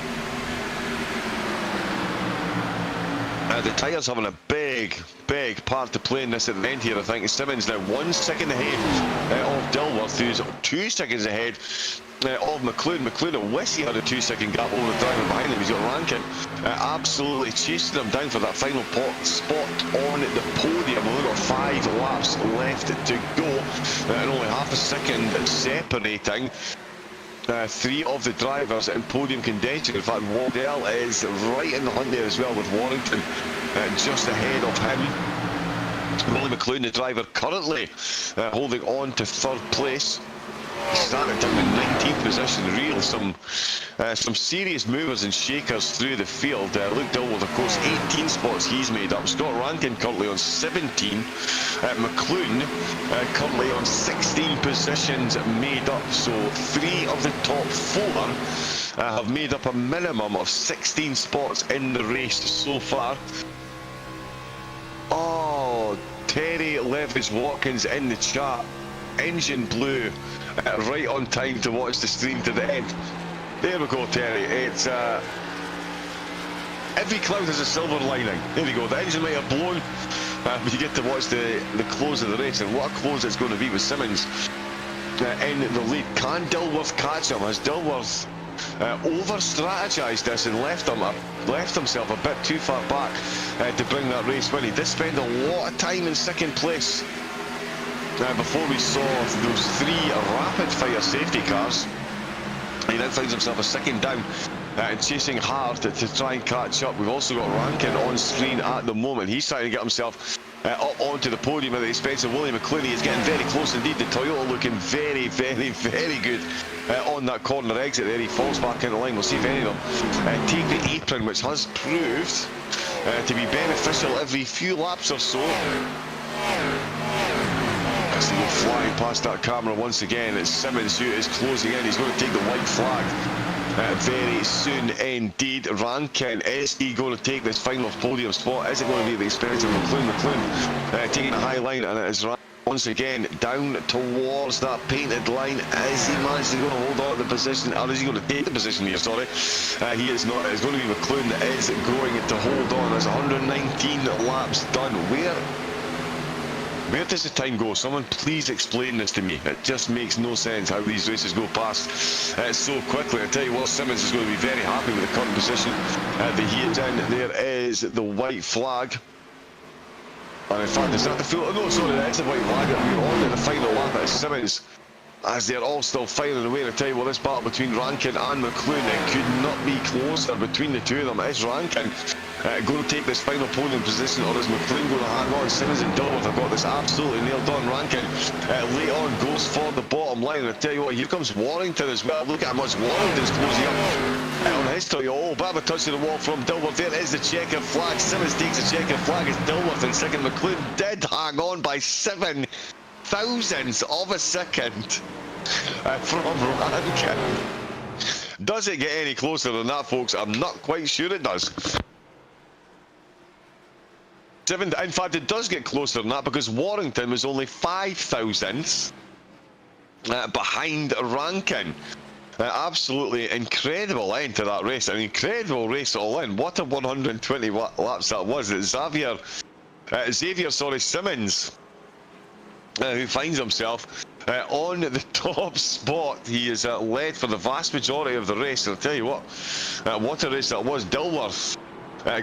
The tyres having a big part to play in this at the end here. I think Simmons now 1 second ahead of Dilworth, who's 2 seconds ahead of McLoone. McLoone, I wish he had a 2-second gap over the driver behind him. He's got Rankin absolutely chasing him down for that final spot on the podium. We've got 5 laps left to go, and only half a second separating 3 of the drivers in podium contention. In fact, Waddell is right in the hunt there as well, with Warrington just ahead of him. Willie McLoone, the driver, currently holding on to 3rd place. He started down in 19th position. Really some serious movers and shakers through the field. Luke Dilworth, of course, 18 spots he's made up. Scott Rankin currently on 17. McLoone currently on 16 positions made up. So 3 of the top 4 have made up a minimum of 16 spots in the race so far. Oh, Terry Leverage Watkins in the chat. Engine blue, right on time to watch the stream to the end. There we go, Terry. It's every cloud has a silver lining. There we go. The engine might have blown, but you get to watch the close of the race, and what a close it's going to be with Simmons in the lead. Can Dilworth catch him? Has Dilworth over-strategized this and left himself a bit too far back to bring that race win? He did spend a lot of time in 2nd place before we saw those 3 rapid-fire safety cars. He then finds himself a second down and chasing hard to try and catch up. We've also got Rankin on screen at the moment. He's trying to get himself up onto the podium at the expense of Willie McLoone. He's getting very close indeed. The Toyota looking very good on that corner exit there. He falls back into line. We'll see if any of them take the apron, which has proved to be beneficial every few laps or so. actually go flying past that camera once again. It's Simmons who is closing in. He's going to take the white flag very soon indeed. Rankin, is he going to take this final podium spot? Is it going to be the expense of McLoone? McLoone taking a high line, and it is once again down towards that painted line. Is he managed to go and hold on to the position, or is he going to take the position here? Sorry, he is not. It's going to be McLoone that is going to hold on. There's 119 laps done. Where does the time go? Someone please explain this to me. It just makes no sense how these races go past so quickly. I tell you what, Simmons is going to be very happy with the current position that he is in. There is the white flag. And in fact, is that the full... Oh, no, sorry, that is the white flag. We're on to the final lap. It's Simmons, as they're all still filing away. I tell you what, this battle between Rankin and McLoone, it could not be closer between the two of them. Is Rankin going to take this final podium position, or is McLoone going to hang on? Simmons and Dilworth have got this absolutely nailed on. Rankin late on goes for the bottom line. I tell you what, here comes Warrington as well. Look at how much Warrington's closing up on his Toyota. Oh, bit of a touch to the wall from Dilworth. There is the checkered flag. Simmons takes the checkered flag. It's Dilworth in second. McLoone did hang on by 7 thousandths of a second from Rankin. Does it get any closer than that, folks? I'm not quite sure it does. In fact, it does get closer than that, because Warrington was only 5 thousandths behind Rankin. Absolutely incredible end to that race. An incredible race all in. What a 120 laps that was. Xavier Simmons, who finds himself on the top spot. He is led for the vast majority of the race. And I'll tell you what a race that was. Dilworth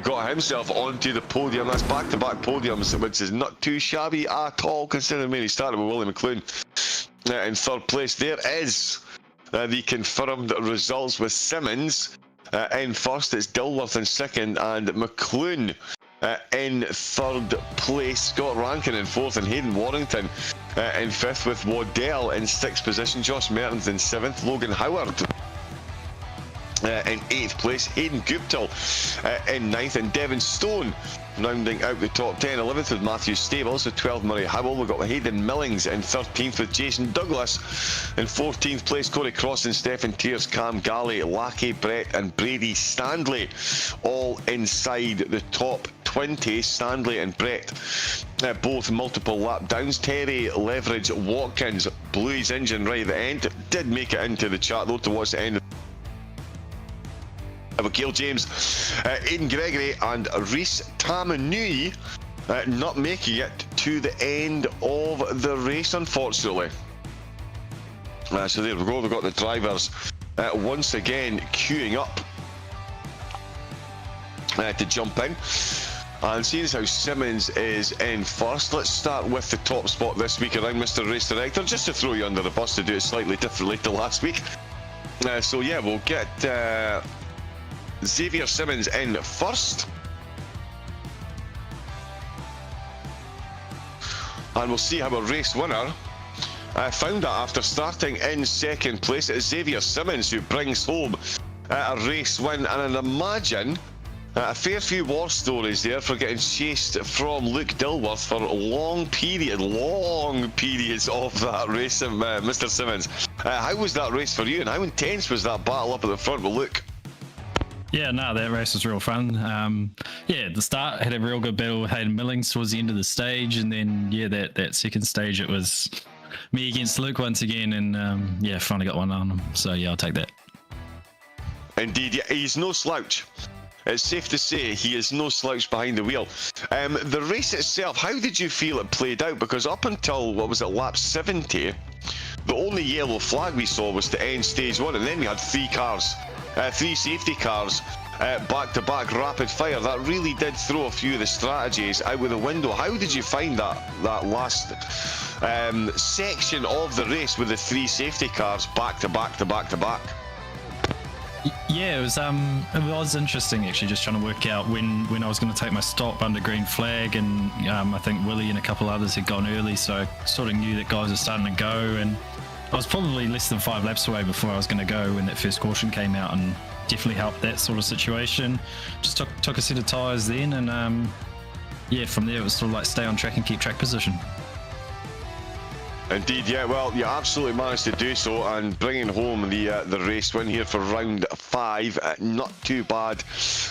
got himself onto the podium. That's back-to-back podiums, which is not too shabby at all, considering where he started with Willie McLoone in third place. There is the confirmed results with Simmons in first. It's Dilworth in second, and McLoone in third place. Scott Rankin in fourth, and Hayden Warrington in fifth, with Waddell in sixth position. Josh Mertens in seventh. Logan Howard in 8th place, Hayden Guptill in 9th, and Devon Stone rounding out the top 10. 11th with Matthew Stables, with 12th Murray Howell. We've got Hayden Millings in 13th with Jason Douglas in 14th place. Corey Crossan, Stephen Tears, Cam Galley, Lackey Brett and Brady Stanley all inside the top 20. Stanley and Brett both multiple lap downs. Terry Leverage Watkins blew his engine right at the end, did make it into the chart though towards the end. Gail James, Aidan Gregory and Rhys Tamanui not making it to the end of the race, unfortunately. So there we go, we've got the drivers once again queuing up to jump in. And seeing as how Simmons is in first, let's start with the top spot this week around Mr. Race Director, just to throw you under the bus to do it slightly differently to last week. So yeah, we'll get Xavier Simmons in first, and we'll see how a race winner found that after starting in second place. It's Xavier Simmons who brings home a race win, and I'd imagine a fair few war stories there for getting chased from Luke Dilworth for long periods of that race. Mr. Simmons, how was that race for you, and how intense was that battle up at the front with Luke? Yeah, no, that race was real fun. Yeah, at the start, had a real good battle with Hayden Millings towards the end of the stage, and then, yeah, that second stage, it was me against Luke once again, and, yeah, finally got one on him. So, yeah, I'll take that. Indeed, yeah, he's no slouch. It's safe to say he is no slouch behind the wheel. The race itself, how did you feel it played out? Because up until, what was it, lap 70, the only yellow flag we saw was to end stage one, and then we had three safety cars back-to-back rapid fire. That really did throw a few of the strategies out of the window. How did you find that last section of the race with the three safety cars back-to-back? Yeah, it was interesting actually, just trying to work out when I was going to take my stop under green flag, and I think Willie and a couple others had gone early, so I sort of knew that guys were starting to go, and I was probably less than 5 laps away before I was going to go when that first caution came out, and definitely helped that sort of situation. Just took a set of tyres then, and yeah, from there it was sort of like stay on track and keep track position. Indeed, yeah. Well, you absolutely managed to do so, and bringing home the race win here for round 5. Not too bad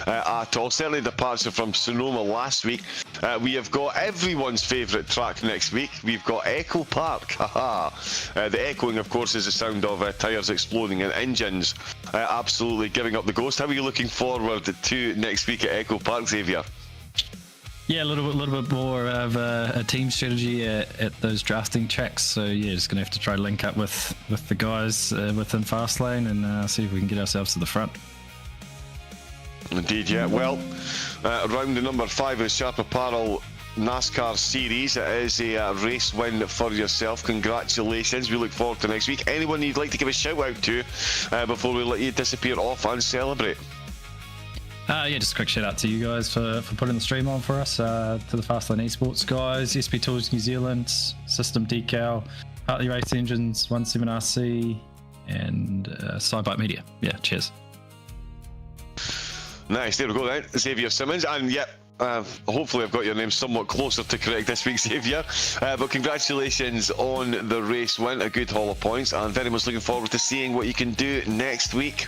at all. Certainly departure from Sonoma last week. We have got everyone's favourite track next week. We've got Echo Park. The echoing, of course, is the sound of tyres exploding and engines absolutely giving up the ghost. How are you looking forward to next week at Echo Park, Xavier? Yeah, a little bit more of a team strategy at those drafting tracks. So yeah, just gonna have to try to link up with the guys within Fastlane and see if we can get ourselves to the front. Indeed, yeah. Well, round number 5 is Sharp Apparel NASCAR Series. It is a race win for yourself. Congratulations. We look forward to next week. Anyone you'd like to give a shout out to before we let you disappear off and celebrate? Yeah, just a quick shout out to you guys for putting the stream on for us, to the Fastlane Esports guys, SP Tools New Zealand, System Decal, Hartley Race Engines, 17RC, and Sidebike Media. Yeah, cheers. Nice, there we go then. Xavier Simmons, and yep. Hopefully I've got your name somewhat closer to correct this week, Xavier. But congratulations on the race win, a good haul of points, and very much looking forward to seeing what you can do next week.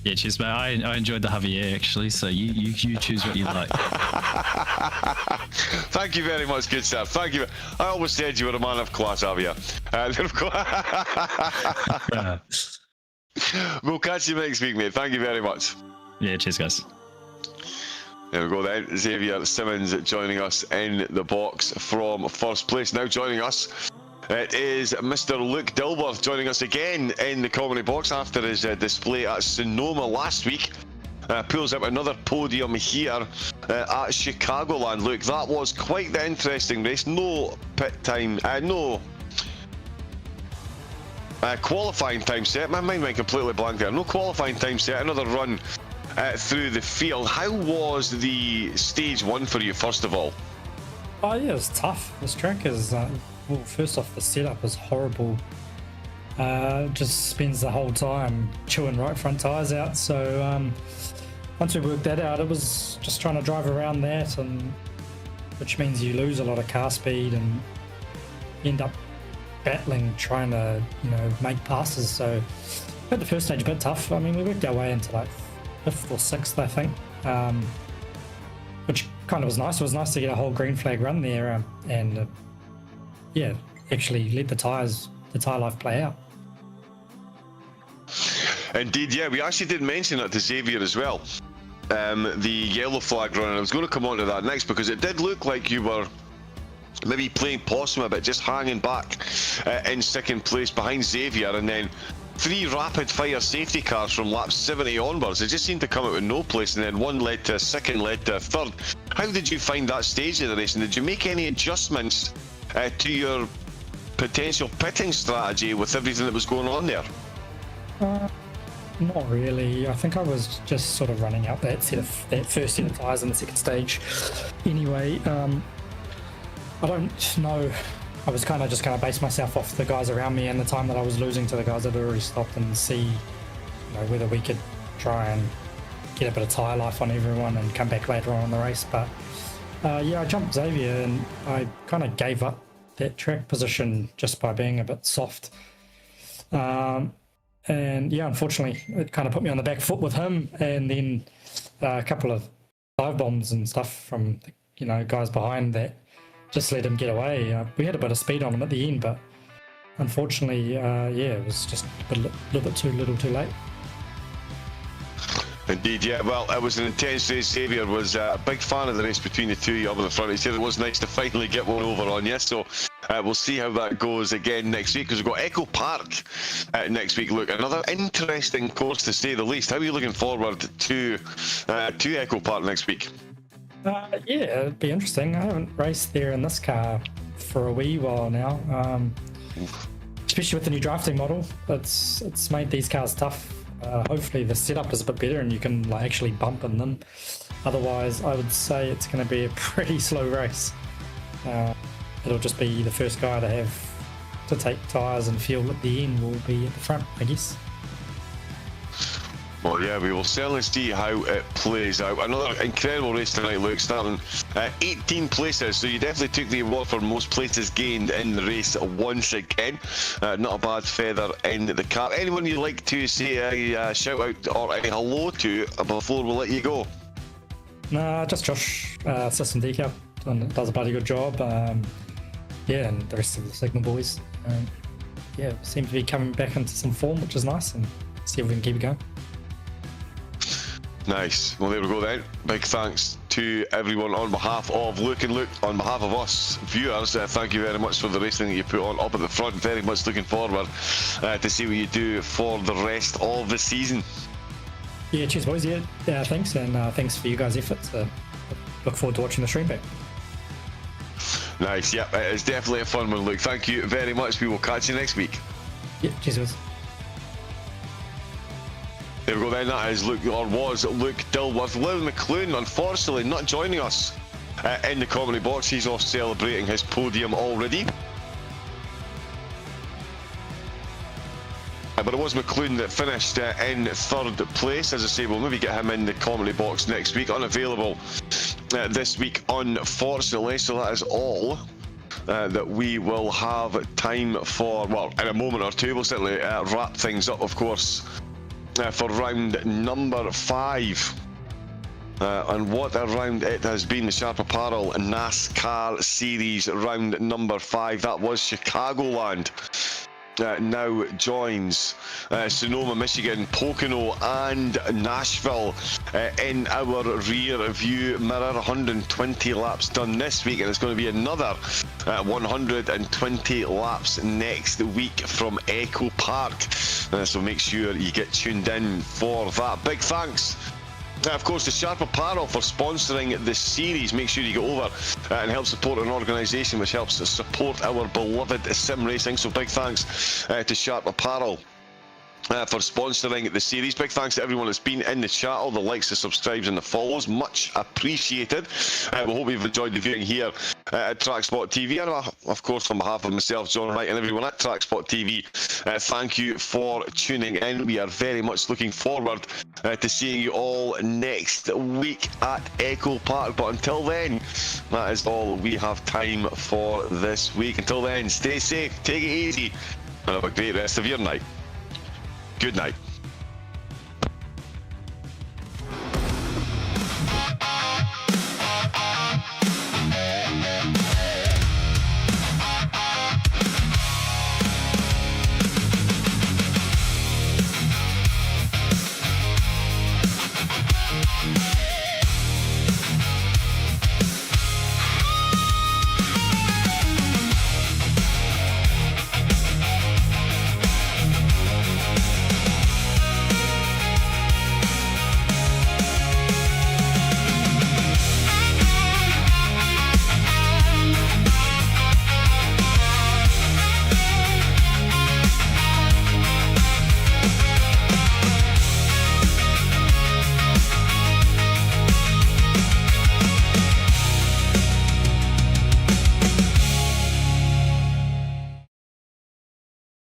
Yeah, cheers, mate. I enjoyed the Javier actually, so you choose what you like. Thank you very much, good sir. Thank you. I always said you were a man of class, Javier. We'll catch you next week, mate. Thank you very much. Yeah, cheers, guys. There we go then. Xavier Simmons joining us in the box from first place. Now joining us, it is Mr. Luke Dilworth joining us again in the comedy box after his display at Sonoma last week. Pulls up another podium here at Chicagoland. Luke, that was quite the interesting race. No pit time, no qualifying time set. My mind went completely blank there. No qualifying time set. Another run through the field. How was the stage 1 for you, first of all? Oh yeah, it was tough. This track is, well, first off, the setup is horrible. Just spends the whole time chewing right front tyres out. So once we worked that out, it was just trying to drive around that, and which means you lose a lot of car speed and end up battling trying to, make passes. So at the first stage, a bit tough. I mean, we worked our way into like 5th or 6th, I think, which kind of was nice. It was nice to get a whole green flag run there, and yeah, actually let the tyre life play out. Indeed, yeah, we actually did mention that to Xavier as well. The yellow flag run, and I was going to come on to that next, because it did look like you were maybe playing possum a bit, just hanging back in 2nd place behind Xavier, and then 3 rapid fire safety cars from lap 70 onwards. It just seemed to come out with no place, and then 1 led to 2nd, led to 3rd. How did you find that stage of the race, and did you make any adjustments to your potential pitting strategy with everything that was going on there? Not really. I think I was just sort of running out that first set of tyres in the 2nd stage. Anyway, I don't know. I was kind of just going to base myself off the guys around me and the time that I was losing to the guys that had already stopped, and see whether we could try and get a bit of tyre life on everyone and come back later on in the race. But yeah, I jumped Xavier and I kind of gave up that track position just by being a bit soft. And yeah, unfortunately, it kind of put me on the back foot with him, and then a couple of dive bombs and stuff from guys behind that just let him get away. We had a bit of speed on him at the end, but unfortunately, yeah, it was just a little bit too little too late. Indeed, yeah. Well, it was an intense race. Xavier was a big fan of the race between the two of you up in the front. He said it was nice to finally get one over on you. So we'll see how that goes again next week, because we've got Echo Park next week. Look, another interesting course to say the least. How are you looking forward to Echo Park next week? Yeah, it'd be interesting. I haven't raced there in this car for a wee while now, especially with the new drafting model. It's made these cars tough. Hopefully the setup is a bit better and you can actually bump in them. Otherwise, I would say it's going to be a pretty slow race. It'll just be the first guy to have to take tyres and fuel at the end will be at the front, I guess. Well, yeah, we will certainly see how it plays out. Another incredible race tonight, Luke, starting 18 places, so you definitely took the award for most places gained in the race once again. Not a bad feather in the cap. Anyone you'd like to say a shout out or a hello to before we let you go? Nah, just Josh, System Decal, does a bloody good job. Yeah, and the rest of the Sigma boys. Yeah, seem to be coming back into some form, which is nice, and see if we can keep it going. Nice. Well, there we go then. Big thanks to everyone on behalf of Luke and Luke, on behalf of us viewers. Thank you very much for the racing that you put on up at the front. Very much looking forward to see what you do for the rest of the season. Yeah, cheers boys. Yeah, thanks, and thanks for you guys' efforts. Look forward to watching the stream back. Nice. Yep, it is definitely a fun one, Luke. Thank you very much. We will catch you next week. Yeah, cheers guys. There we go then, that is Luke, or was Luke Dilworth. Lewin McLoone, unfortunately, not joining us in the comedy box. He's off celebrating his podium already. But it was McLoone that finished in third place. As I say, we'll maybe get him in the comedy box next week. Unavailable this week, unfortunately, so that is all that we will have time for. Well, in a moment or two, we'll certainly wrap things up, of course, for round number 5. And what a round it has been. The Sharp Apparel NASCAR Series round number 5. That was Chicagoland. Now joins Sonoma, Michigan, Pocono and Nashville in our rear view mirror. 120 laps done this week, and it's going to be another 120 laps next week from Echo Park. So make sure you get tuned in for that. Big thanks, of course, to Sharp Apparel for sponsoring the series. Make sure you go over and help support an organisation which helps support our beloved sim racing. So big thanks to Sharp Apparel for sponsoring the series. Big thanks to everyone that's been in the chat, all the likes, the subscribes and the follows, much appreciated. We hope you've enjoyed the viewing here at TrackSpotTV, and of course on behalf of myself, John Wright, and everyone at TrackSpotTV, thank you for tuning in. We are very much looking forward to seeing you all next week at Echo Park, but until then, that is all we have time for this week. Until then, stay safe, take it easy, and have a great rest of your night. Good night.